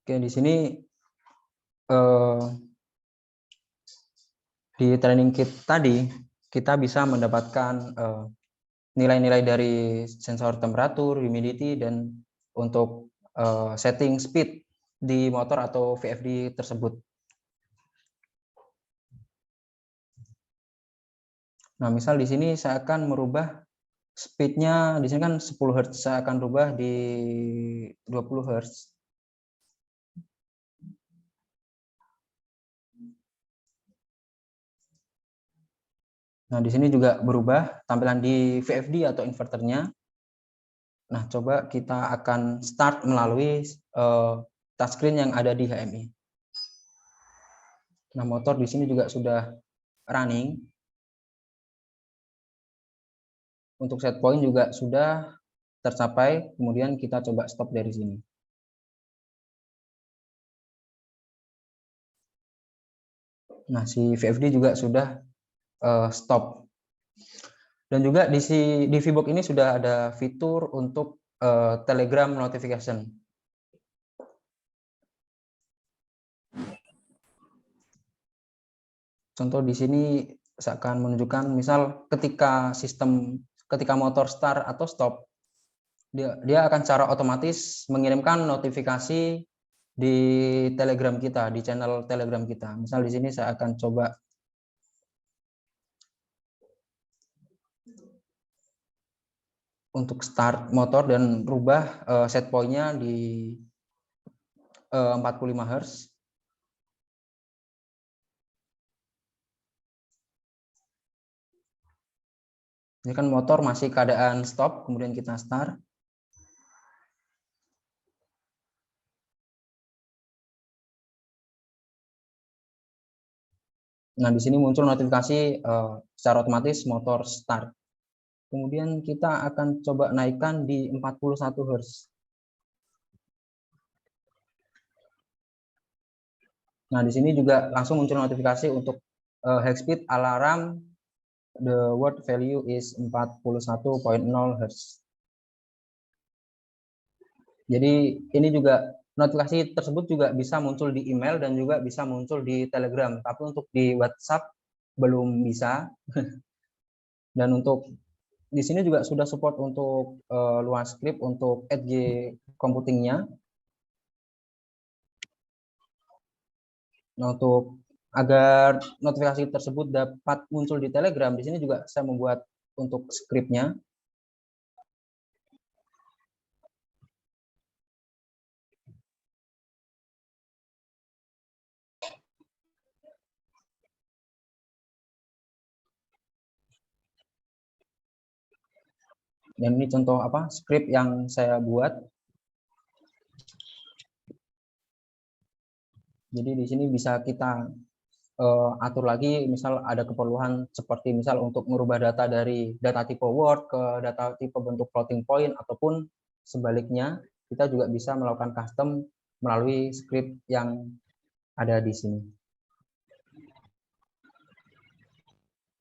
Oke, di sini di training kit tadi kita bisa mendapatkan nilai-nilai dari sensor temperatur, humidity, dan untuk setting speed di motor atau VFD tersebut. Nah, misal di sini saya akan merubah speednya, di sini kan 10 Hz, saya akan rubah di 20 Hz. Nah, di sini juga berubah tampilan di VFD atau inverternya. Nah, coba kita akan start melalui touchscreen yang ada di HMI. Nah, motor di sini juga sudah running. Untuk set point juga sudah tercapai, kemudian kita coba stop dari sini. Nah, si VFD juga sudah stop. Dan juga di VBox ini sudah ada fitur untuk Telegram notification. Contoh di sini saya akan menunjukkan, misal ketika motor start atau stop, dia akan secara otomatis mengirimkan notifikasi di Telegram kita, di channel Telegram kita. Misal di sini saya akan coba untuk start motor dan rubah set point-nya di 45 Hz. Ini kan motor masih keadaan stop, kemudian kita start. Nah, di sini muncul notifikasi secara otomatis motor start. Kemudian kita akan coba naikkan di 41 Hz. Nah, di sini juga langsung muncul notifikasi untuk high speed alarm, the word value is 41.0 Hz. Jadi ini juga notifikasi tersebut juga bisa muncul di email dan juga bisa muncul di Telegram, tapi untuk di WhatsApp belum bisa. Dan untuk di sini juga sudah support untuk luas script untuk edge computingnya. Nah, untuk agar notifikasi tersebut dapat muncul di Telegram, di sini juga saya membuat untuk scriptnya. Dan ini contoh script yang saya buat. Jadi di sini bisa kita atur lagi, misal ada keperluan seperti misal untuk merubah data dari data tipe Word ke data tipe bentuk floating point, ataupun sebaliknya kita juga bisa melakukan custom melalui script yang ada di sini.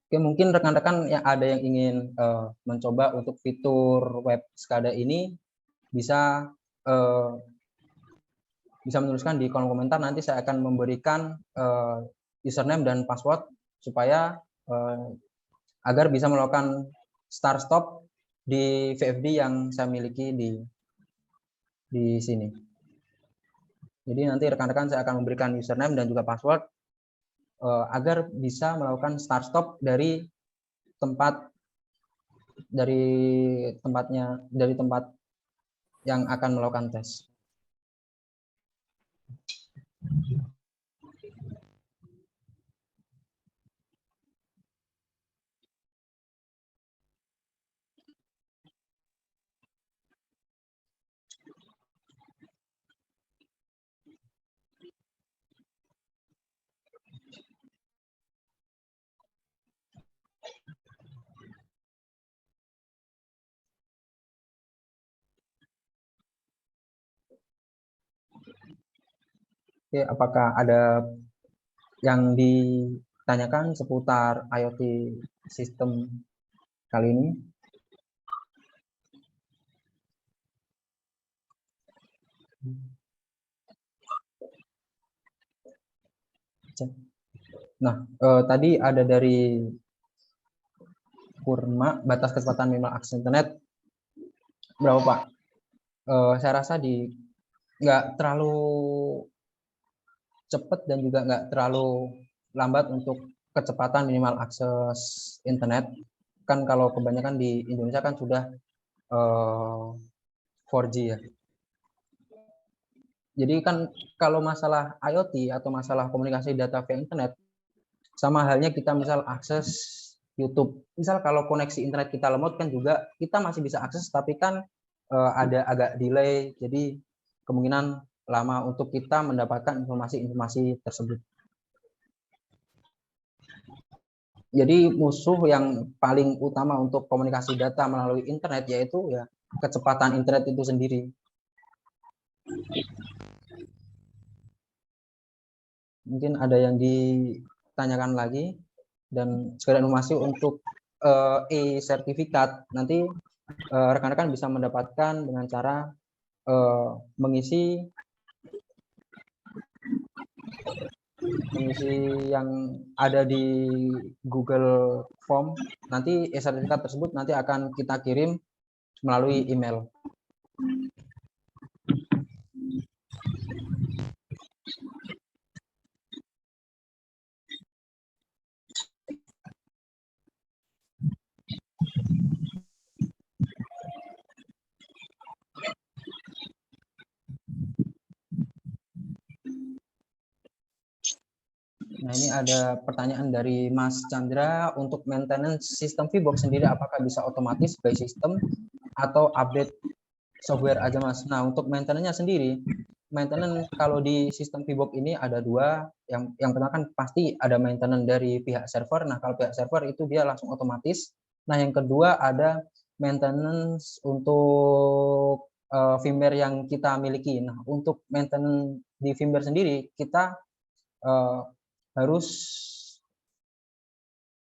Oke, mungkin rekan-rekan yang ada yang ingin mencoba untuk fitur web SCADA ini bisa menuliskan di kolom komentar. Nanti saya akan memberikan username dan password supaya agar bisa melakukan start stop di VFD yang saya miliki di di sini. Jadi nanti rekan-rekan saya akan memberikan username dan juga password agar bisa melakukan start stop dari tempat yang akan melakukan tes. Oke, apakah ada yang ditanyakan seputar IoT sistem kali ini? Nah, tadi ada dari Kurma, batas kecepatan minimal akses internet berapa, Pak? Saya rasa nggak terlalu cepat dan juga nggak terlalu lambat untuk kecepatan minimal akses internet. Kan kalau kebanyakan di Indonesia kan sudah 4G ya. Jadi kan kalau masalah IoT atau masalah komunikasi data via internet, sama halnya kita misal akses YouTube. Misal kalau koneksi internet kita lemot kan juga kita masih bisa akses, tapi kan ada agak delay, jadi kemungkinan lama untuk kita mendapatkan informasi-informasi tersebut. Jadi musuh yang paling utama untuk komunikasi data melalui internet yaitu ya kecepatan internet itu sendiri. Mungkin ada yang ditanyakan lagi, dan sekedar informasi untuk e-sertifikat nanti rekan-rekan bisa mendapatkan dengan cara mengisi yang ada di Google Form. Nanti e-sertifikat tersebut nanti akan kita kirim melalui email. Nah, ini ada pertanyaan dari Mas Chandra, untuk maintenance sistem VBox sendiri apakah bisa otomatis by system atau update software aja, Mas? Nah, untuk maintenance-nya sendiri, maintenance kalau di sistem VBox ini ada dua. Yang pertama kan pasti ada maintenance dari pihak server. Nah, kalau pihak server itu dia langsung otomatis. Nah, yang kedua ada maintenance untuk firmware yang kita miliki. Nah, untuk maintenance di firmware sendiri kita harus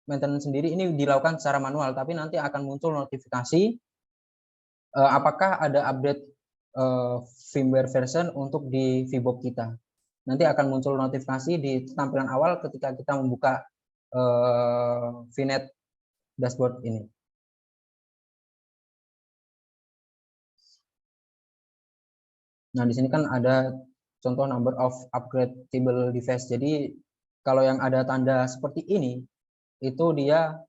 maintenance sendiri ini dilakukan secara manual, tapi nanti akan muncul notifikasi apakah ada update firmware version untuk di VBox kita. Nanti akan muncul notifikasi di tampilan awal ketika kita membuka VNet dashboard ini. Nah, di sini kan ada contoh number of upgradable device. Jadi kalau yang ada tanda seperti ini, itu dia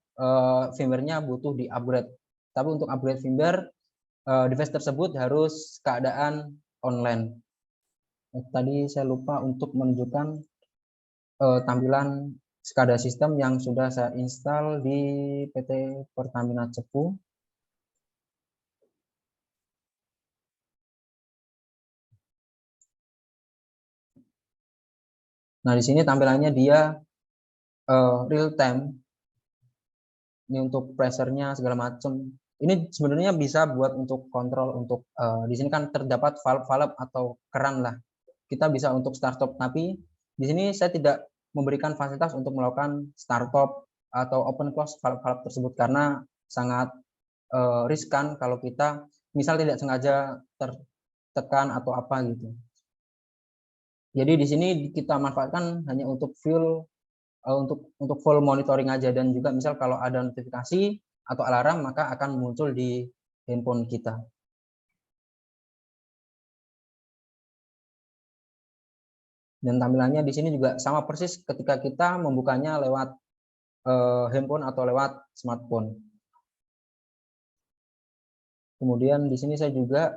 firmware-nya butuh di-upgrade. Tapi untuk upgrade firmware, device tersebut harus keadaan online. Tadi saya lupa untuk menunjukkan tampilan SCADA sistem yang sudah saya install di PT Pertamina Cepu. Nah, di sini tampilannya dia real time. Ini untuk pressure-nya segala macam. Ini sebenarnya bisa buat untuk kontrol untuk di sini kan terdapat valve atau keran lah. Kita bisa untuk start stop, tapi di sini saya tidak memberikan fasilitas untuk melakukan start stop atau open close valve tersebut karena sangat riskan kalau kita misal tidak sengaja tertekan atau apa gitu. Jadi di sini kita manfaatkan hanya untuk untuk full monitoring aja, dan juga misal kalau ada notifikasi atau alarm maka akan muncul di handphone kita. Dan tampilannya di sini juga sama persis ketika kita membukanya lewat handphone atau lewat smartphone. Kemudian di sini saya juga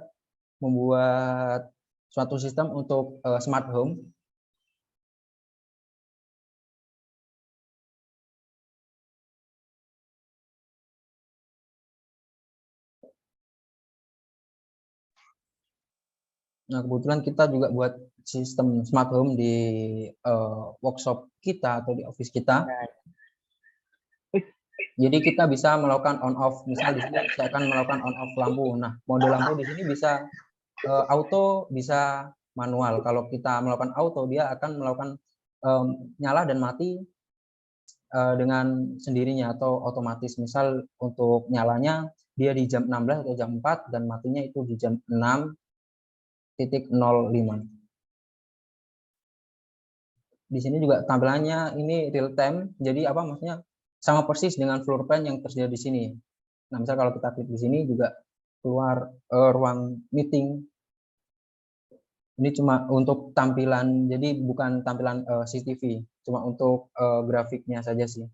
membuat suatu sistem untuk smart home. Nah, kebetulan kita juga buat sistem smart home di workshop kita atau di office kita. Jadi kita bisa melakukan on off. Misal di sini saya akan melakukan on off lampu. Nah, mode lampu di sini bisa auto, bisa manual. Kalau kita melakukan auto, dia akan melakukan nyala dan mati dengan sendirinya atau otomatis. Misal untuk nyalanya dia di jam 16 atau jam 4 dan matinya itu di jam 6.05. Di sini juga tampilannya ini real time. Jadi apa maksudnya sama persis dengan floor plan yang tersedia di sini. Nah, misal kalau kita klik di sini juga keluar ruang meeting. Ini cuma untuk tampilan, jadi bukan tampilan CCTV, cuma untuk grafiknya saja sih.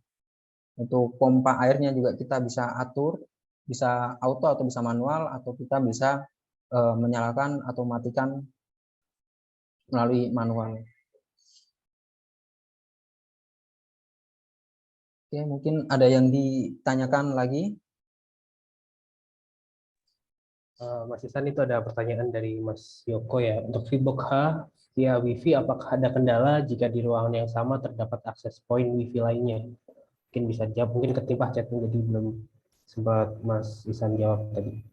Untuk pompa airnya juga kita bisa atur, bisa auto atau bisa manual, atau kita bisa menyalakan atau matikan melalui manual. Oke, mungkin ada yang ditanyakan lagi. Mas Isan, itu ada pertanyaan dari Mas Yoko ya. Untuk VBox H via Wi-Fi, apakah ada kendala jika di ruangan yang sama terdapat akses point Wi-Fi lainnya? Mungkin bisa jawab, mungkin ketimpah chatnya jadi belum sempat Mas Isan jawab tadi.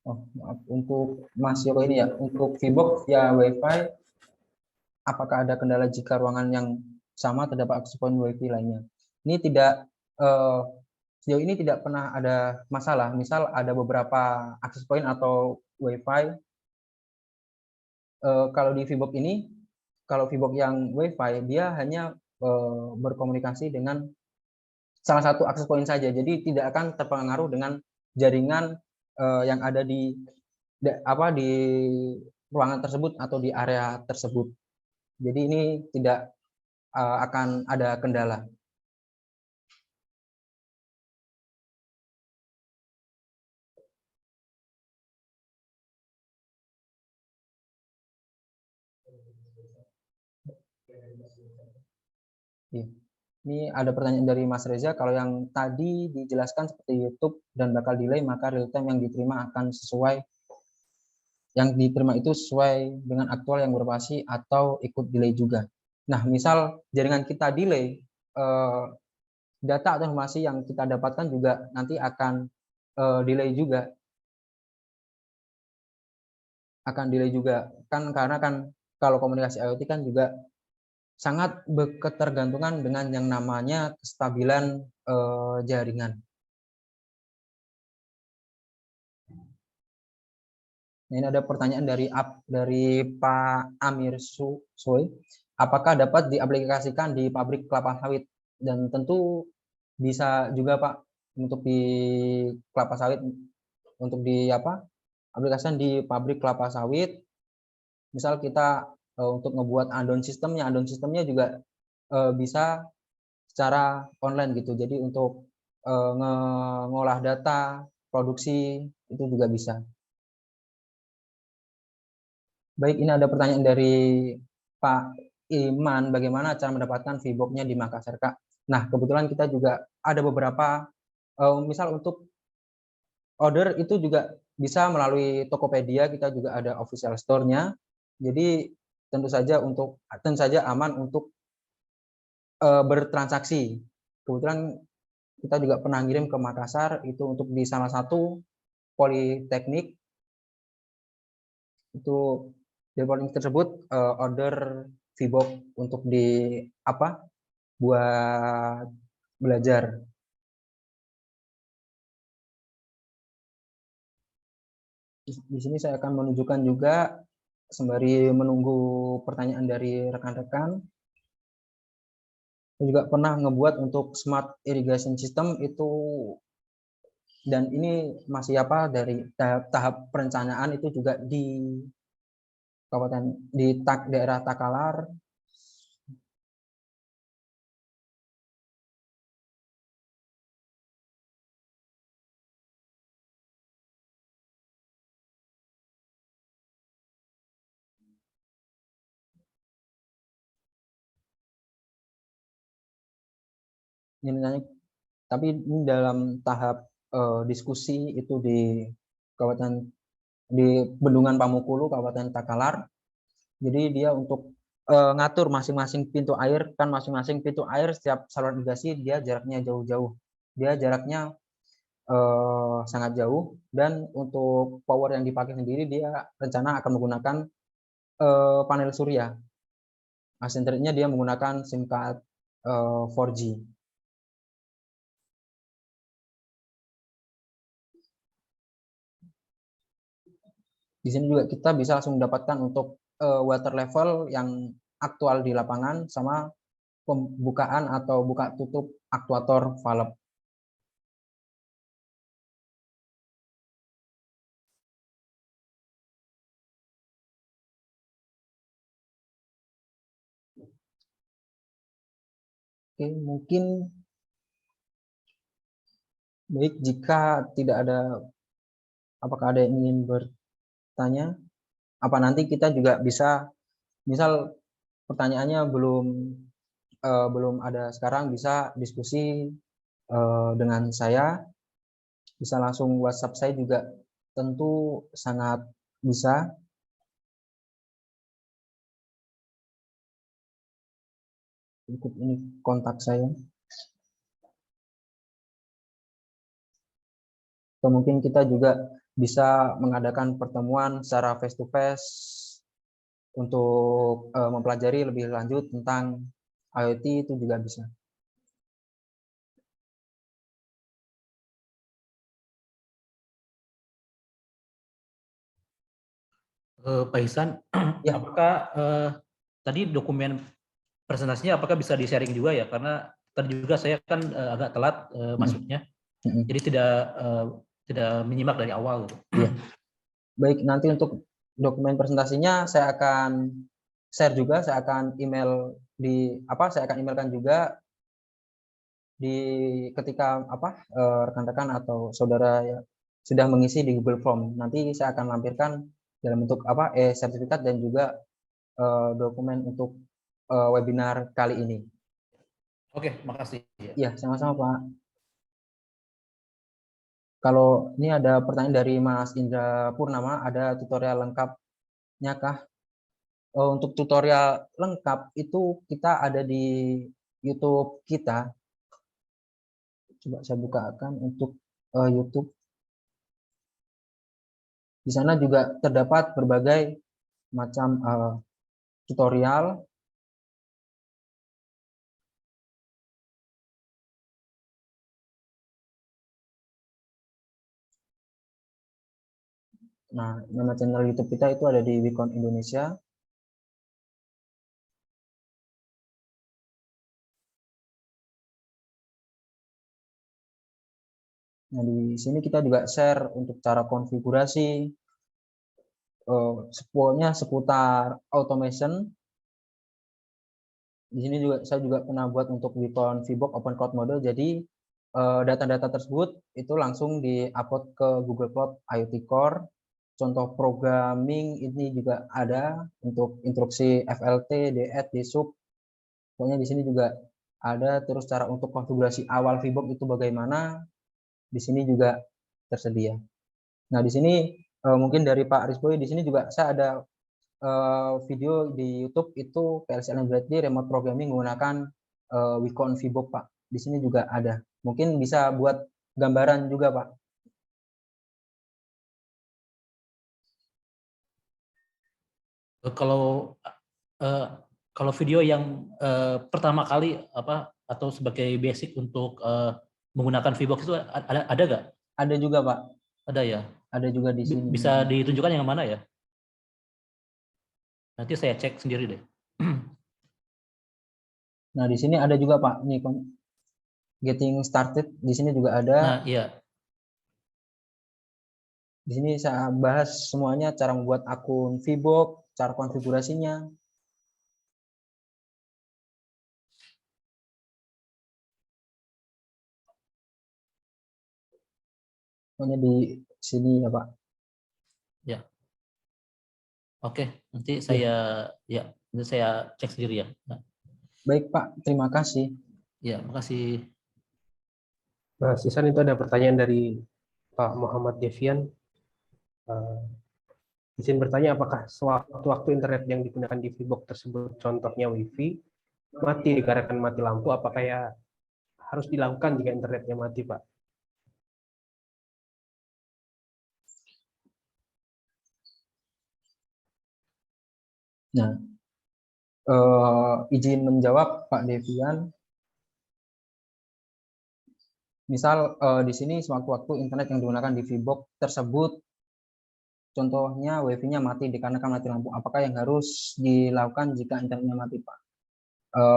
Oh, maaf. Untuk Mas Yoko ini ya, untuk VBox via Wi-Fi, apakah ada kendala jika ruangan yang sama terdapat akses point Wi-Fi lainnya? Ini tidak sejauh ini tidak pernah ada masalah. Misal ada beberapa akses point atau Wi-Fi. Kalau di VBox ini, kalau VBox yang Wi-Fi, dia hanya berkomunikasi dengan salah satu akses point saja. Jadi tidak akan terpengaruh dengan jaringan yang ada di ruangan tersebut atau di area tersebut. Jadi ini tidak akan ada kendala. Ini ada pertanyaan dari Mas Reza, kalau yang tadi dijelaskan seperti YouTube dan bakal delay, maka real time yang diterima akan sesuai, yang diterima itu sesuai dengan aktual yang beroperasi atau ikut delay juga. Nah, misal jaringan kita delay, data atau informasi yang kita dapatkan juga nanti akan delay juga. Akan delay juga, kan karena kan kalau komunikasi IoT kan juga sangat berketergantungan dengan yang namanya kestabilan jaringan. Nah, ini ada pertanyaan dari Pak Amir Soy. Apakah dapat diaplikasikan di pabrik kelapa sawit? Dan tentu bisa juga Pak, untuk di kelapa sawit, untuk di aplikasikan di pabrik kelapa sawit. Misal kita untuk ngebuat add-on sistemnya juga bisa secara online gitu. Jadi untuk ngolah data, produksi itu juga bisa. Baik, ini ada pertanyaan dari Pak Iman, bagaimana cara mendapatkan VBox-nya di Makassar, Kak? Nah, kebetulan kita juga ada beberapa, misal untuk order itu juga bisa melalui Tokopedia, kita juga ada official store-nya. Jadi tentu saja aman untuk bertransaksi. Kebetulan kita juga pernah ngirim ke Makassar, itu untuk di salah satu politeknik. Itu di politeknik tersebut order VBox untuk buat belajar. Di sini saya akan menunjukkan juga sembari menunggu pertanyaan dari rekan-rekan. Saya juga pernah ngebuat untuk smart irrigation system itu, dan ini masih dari tahap perencanaan, itu juga kabupaten di daerah Takalar. Tapi ini dalam tahap diskusi itu di kabupaten di Bendungan Pamukulu, Kabupaten Takalar. Jadi dia untuk ngatur masing-masing pintu air, kan masing-masing pintu air setiap saluran irigasi dia jaraknya jauh-jauh. Dia jaraknya sangat jauh, dan untuk power yang dipakai sendiri dia rencana akan menggunakan panel surya. Internetnya dia menggunakan SIM card 4G. Di sini juga kita bisa langsung mendapatkan untuk water level yang aktual di lapangan sama pembukaan atau buka tutup aktuator valve. Oke, mungkin baik, jika tidak ada, apakah ada yang ingin bertanya? Apa nanti kita juga bisa, misal pertanyaannya belum ada sekarang, bisa diskusi dengan saya, bisa langsung WhatsApp saya juga, tentu sangat bisa. Cukup ini kontak saya. Atau mungkin kita juga bisa mengadakan pertemuan secara face to face untuk mempelajari lebih lanjut tentang IoT, itu juga bisa. Pak Ihsan, Ya. apakah tadi dokumen presentasinya apakah bisa di-sharing juga ya? Karena tadi juga saya kan agak telat masuknya, jadi tidak menyimak dari awal. Ya. Baik, nanti untuk dokumen presentasinya saya akan share juga, saya akan saya akan emailkan juga di ketika rekan-rekan atau saudara ya sudah mengisi di Google Form. Nanti saya akan lampirkan dalam bentuk sertifikat dan juga dokumen untuk webinar kali ini. Oke, makasih. Ya, sama-sama Pak. Kalau ini ada pertanyaan dari Mas Indra Purnama, ada tutorial lengkapnya kah? Untuk tutorial lengkap itu kita ada di YouTube kita. Coba saya bukakan untuk YouTube. Di sana juga terdapat berbagai macam tutorial. Nah, nama channel YouTube kita itu ada di Wikon Indonesia. Nah, di sini kita juga share untuk cara konfigurasi seputar automation. Di sini juga saya juga pernah buat untuk Wikon VBox Open Cloud Model. Jadi data-data tersebut itu langsung di-upload ke Google Cloud IoT Core. Contoh programming ini juga ada untuk instruksi FLT, DET, DSUB. Pokoknya di sini juga ada, terus cara untuk konfigurasi awal VBox itu bagaimana, di sini juga tersedia. Nah, di sini mungkin dari Pak Rizboy, di sini juga saya ada video di YouTube itu PLC Bradley remote programming menggunakan Wikon VBox Pak. Di sini juga ada. Mungkin bisa buat gambaran juga Pak. Kalau video yang pertama kali atau sebagai basic untuk menggunakan VBox itu ada nggak? Ada juga Pak. Ada ya. Ada juga di sini. Bisa ditunjukkan yang mana ya? Nanti saya cek sendiri deh. Nah, di sini ada juga Pak. Nih, getting started di sini juga ada. Nah, iya. Di sini saya bahas semuanya, cara membuat akun VBox, cara konfigurasinya. Pokoknya di sini ya Pak. Ya. Oke, nanti saya nanti saya cek sendiri ya. Baik Pak, terima kasih. Ya, makasih. Nah, Sisan itu ada pertanyaan dari Pak Muhammad Devian. Izin bertanya, apakah sewaktu-waktu internet yang digunakan di VBox tersebut, contohnya WiFi, mati dikarenakan mati lampu, apakah ya harus dilakukan jika internetnya mati, Pak? Nah, izin menjawab Pak Devian. Misal di sini sewaktu-waktu internet yang digunakan di VBox tersebut, contohnya WiFi-nya mati dikarenakan mati lampu. Apakah yang harus dilakukan jika internetnya mati, Pak?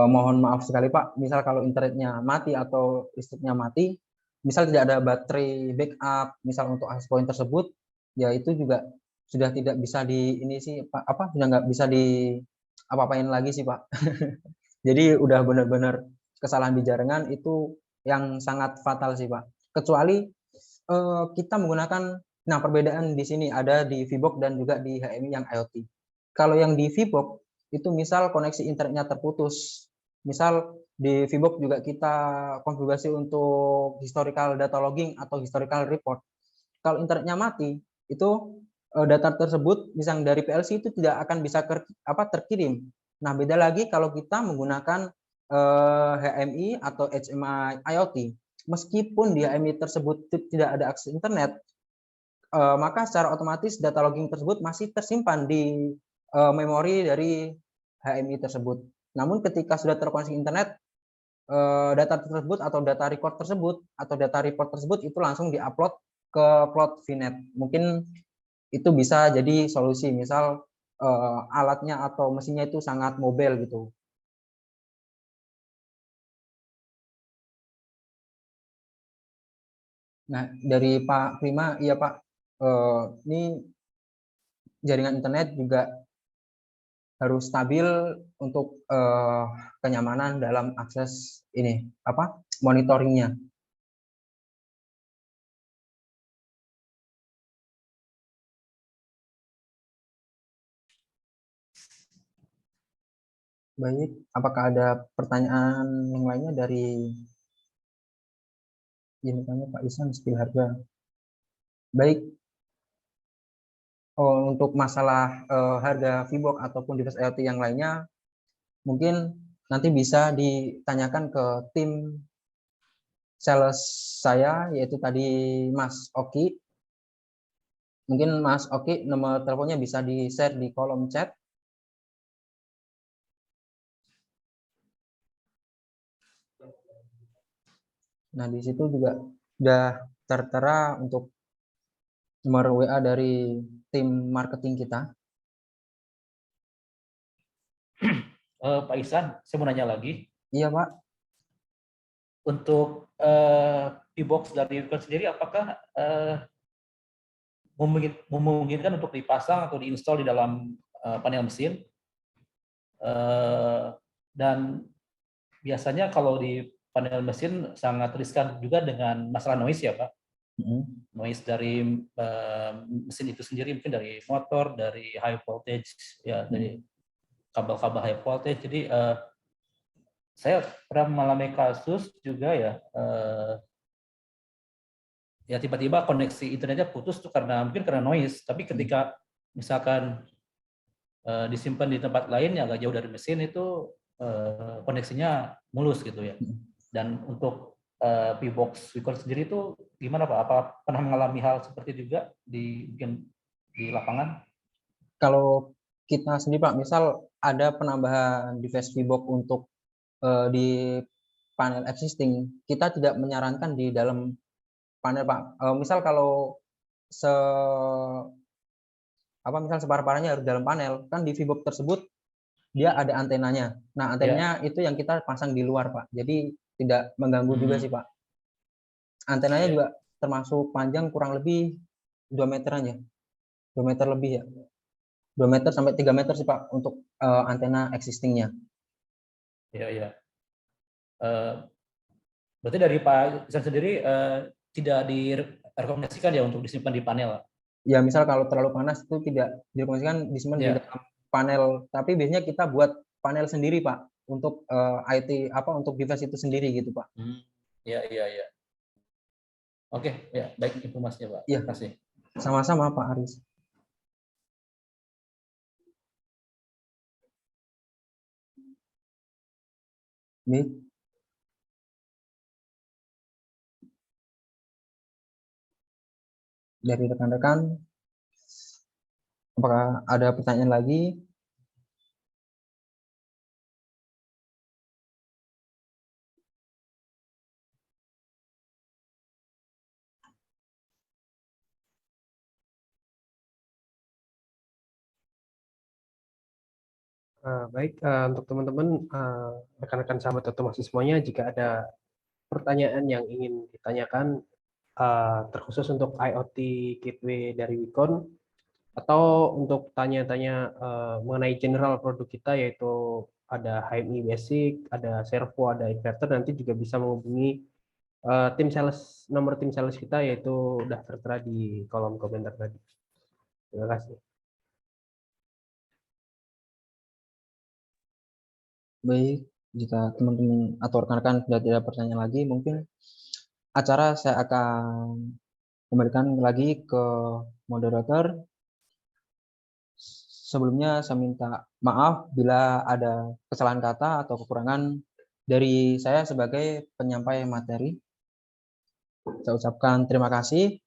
Mohon maaf sekali, Pak. Misal kalau internetnya mati atau listriknya mati, misal tidak ada baterai backup, misal untuk access point tersebut, ya itu juga sudah tidak bisa di ini sih, Pak. Sudah nggak bisa di apa-apain lagi sih, Pak. Jadi udah benar-benar kesalahan di jaringan itu yang sangat fatal sih, Pak. Kecuali kita menggunakan, nah perbedaan di sini ada di VBox dan juga di HMI yang IoT. Kalau yang di VBox itu misal koneksi internetnya terputus, misal di VBox juga kita konfigurasi untuk historical data logging atau historical report. Kalau internetnya mati, itu data tersebut misalnya dari PLC itu tidak akan bisa terkirim. Nah, beda lagi kalau kita menggunakan HMI atau HMI IoT. Meskipun di HMI tersebut tidak ada akses internet, maka secara otomatis data logging tersebut masih tersimpan di memori dari HMI tersebut. Namun ketika sudah terkoneksi internet, data tersebut atau data record tersebut atau data report tersebut itu langsung diupload ke Cloud VNet. Mungkin itu bisa jadi solusi, misal alatnya atau mesinnya itu sangat mobile gitu. Nah, dari Pak Prima, iya Pak, ini jaringan internet juga harus stabil untuk kenyamanan dalam akses ini monitoringnya. Baik, apakah ada pertanyaan yang lainnya dari ini tanya Pak Isan Spill Harga? Baik, untuk masalah harga VBox ataupun device IoT yang lainnya, mungkin nanti bisa ditanyakan ke tim sales saya, yaitu tadi Mas Oki. Mungkin Mas Oki nomor teleponnya bisa di-share di kolom chat. Nah, di situ juga sudah tertera untuk nomor WA dari tim marketing kita. Pak Ihsan, saya mau nanya lagi. Iya, Pak. Untuk VBox dari Unicode sendiri, apakah memungkinkan untuk dipasang atau diinstal di dalam panel mesin? Dan biasanya kalau di panel mesin sangat riskan juga dengan masalah noise ya Pak. Noise dari mesin itu sendiri, mungkin dari motor, dari high voltage, ya dari kabel-kabel high voltage. Jadi saya pernah mengalami kasus juga ya, ya tiba-tiba koneksi internetnya putus tuh mungkin karena noise. Tapi ketika misalkan disimpan di tempat lain yang agak jauh dari mesin itu koneksinya mulus gitu ya. Dan untuk VBox record sendiri itu gimana Pak? Apa pernah mengalami hal seperti juga di lapangan? Kalau kita sendiri Pak, misal ada penambahan device VBox untuk di panel existing, kita tidak menyarankan di dalam panel Pak. Misal kalau misal separah-parahnya harus dalam panel, kan di VBox tersebut dia ada antenanya. Nah, antenanya itu yang kita pasang di luar Pak. Jadi tidak mengganggu juga sih Pak. Antenanya juga termasuk panjang kurang lebih 2 meteran ya. 2 meter lebih ya. 2 meter sampai 3 meter sih Pak untuk antena existingnya. Iya, iya. Berarti dari Pak Isan sendiri tidak direkomendasikan ya untuk disimpan di panel? Ya misal kalau terlalu panas itu tidak direkomendasikan disimpan di Ya. dalam panel, tapi biasanya kita buat panel sendiri Pak untuk IT untuk device itu sendiri gitu Pak. Iya, iya, iya. Oke, ya baik informasinya Pak. Iya. Terima kasih. Sama-sama Pak Aris. Baik. Dari rekan-rekan, apakah ada pertanyaan lagi? Baik, untuk teman-teman, rekan-rekan sahabat otomasi semuanya, jika ada pertanyaan yang ingin ditanyakan, terkhusus untuk IoT Gateway dari Wicon, atau untuk tanya-tanya mengenai general produk kita, yaitu ada HMI Basic, ada servo, ada inverter, nanti juga bisa menghubungi tim sales, nomor tim sales kita, yaitu udah tertera di kolom komentar tadi. Terima kasih. Baik, jika teman-teman atau rekan-rekan sudah tidak pertanyaan lagi, mungkin acara saya akan kembalikan lagi ke moderator. Sebelumnya saya minta maaf bila ada kesalahan kata atau kekurangan dari saya sebagai penyampai materi. Saya ucapkan terima kasih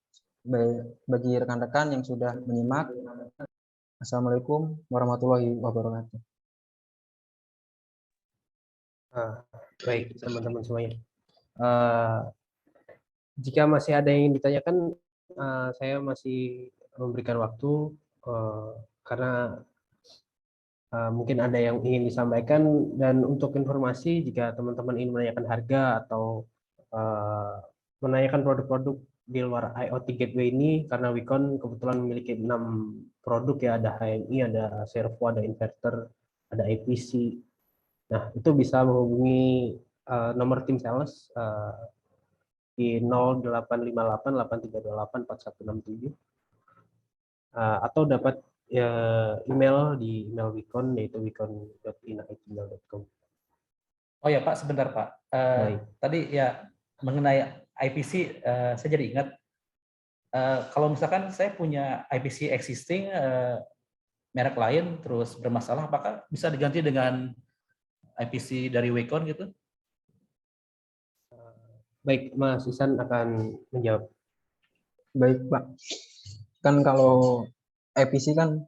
bagi rekan-rekan yang sudah menyimak. Assalamualaikum warahmatullahi wabarakatuh. Baik, teman-teman semuanya. Jika masih ada yang ingin ditanyakan, saya masih memberikan waktu, karena mungkin ada yang ingin disampaikan. Dan untuk informasi, jika teman-teman ingin menanyakan harga atau menanyakan produk-produk di luar IoT Gateway ini, karena Wicon kebetulan memiliki 6 produk ya, ada HMI, ada servo, ada inverter, ada IPC. Nah, itu bisa menghubungi nomor tim sales di 0858 8328 4167, atau dapat email di email Wicon, yaitu wicon.ina@gmail.com. Oh ya Pak, sebentar Pak. Baik. Tadi ya mengenai IPC, saya jadi ingat. Kalau misalkan saya punya IPC existing, merek lain terus bermasalah, apakah bisa diganti dengan IPC dari Wicon gitu? Baik, Mas Isan akan menjawab. Baik, Pak. Kan kalau IPC kan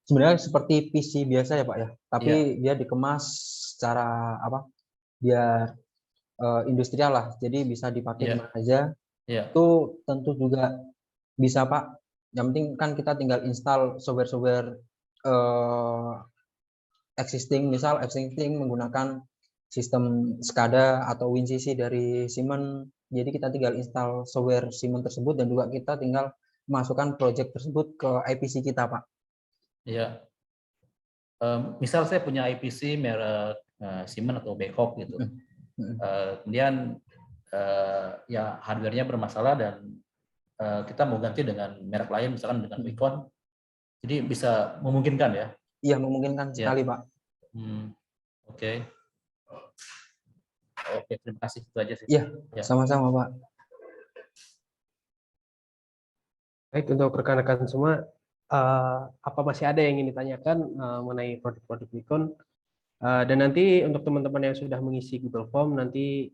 sebenarnya seperti PC biasa ya, Pak ya. Tapi dia dikemas secara biar industrial lah. Jadi bisa dipakai di mana aja. Itu tentu juga bisa, Pak. Yang penting kan kita tinggal install software-software existing menggunakan sistem SCADA atau WinCC dari Siemens. Jadi kita tinggal install software Siemens tersebut dan juga kita tinggal masukkan project tersebut ke IPC kita, Pak. Iya. Misal saya punya IPC merek Siemens atau Babcock gitu. Kemudian ya hardware-nya bermasalah dan kita mau ganti dengan merek lain, misalkan dengan Wicon. Jadi bisa memungkinkan ya? Iya, memungkinkan sekali, Pak. Oke. Oke, terima kasih. Itu aja sih. Iya, sama-sama, Pak. Baik, untuk rekan-rekan semua, apa masih ada yang ingin ditanyakan mengenai produk-produk Wicon? Dan nanti untuk teman-teman yang sudah mengisi Google Form, nanti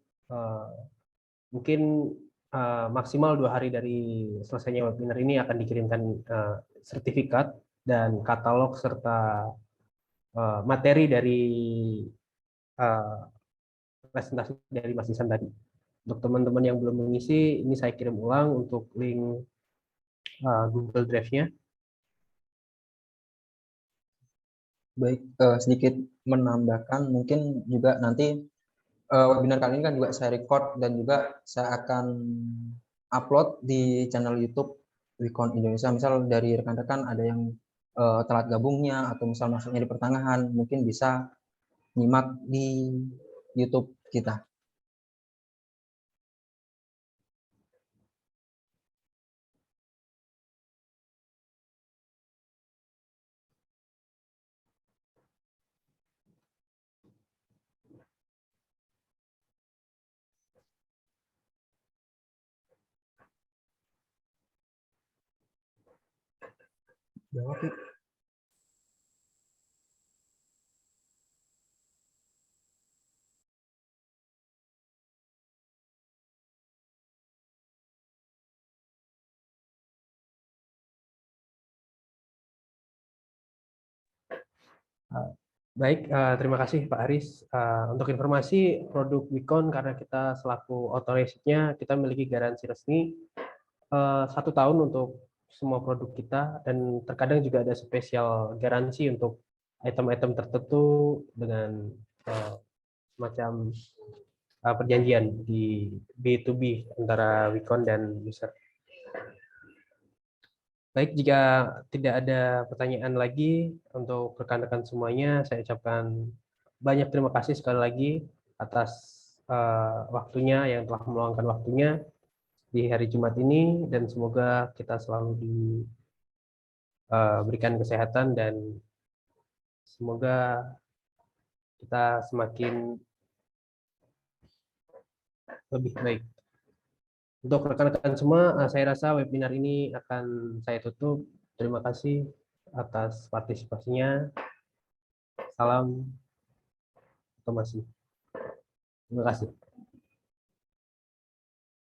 mungkin maksimal 2 hari dari selesainya webinar ini akan dikirimkan sertifikat dan katalog serta materi dari presentasi dari Mas Isan tadi. Untuk teman-teman yang belum mengisi, ini saya kirim ulang untuk link Google Drive-nya. Baik, sedikit menambahkan, mungkin juga nanti webinar kali ini kan juga saya record dan juga saya akan upload di channel YouTube Wicon Indonesia. Misal dari rekan-rekan ada yang telat gabungnya atau misal masuknya di pertengahan, mungkin bisa nyimak di YouTube kita. Jawab, Pi. Baik, terima kasih Pak Aris. Untuk informasi produk Wicon, karena kita selaku authorized-nya, kita memiliki garansi resmi 1 tahun untuk semua produk kita, dan terkadang juga ada spesial garansi untuk item-item tertentu dengan semacam perjanjian di B2B antara Wicon dan user. Baik, jika tidak ada pertanyaan lagi untuk rekan-rekan semuanya, saya ucapkan banyak terima kasih sekali lagi atas waktunya yang telah meluangkan waktunya di hari Jumat ini, dan semoga kita selalu diberikan kesehatan dan semoga kita semakin lebih baik. Untuk rekan-rekan semua, saya rasa webinar ini akan saya tutup. Terima kasih atas partisipasinya. Salam otomasi. Terima kasih.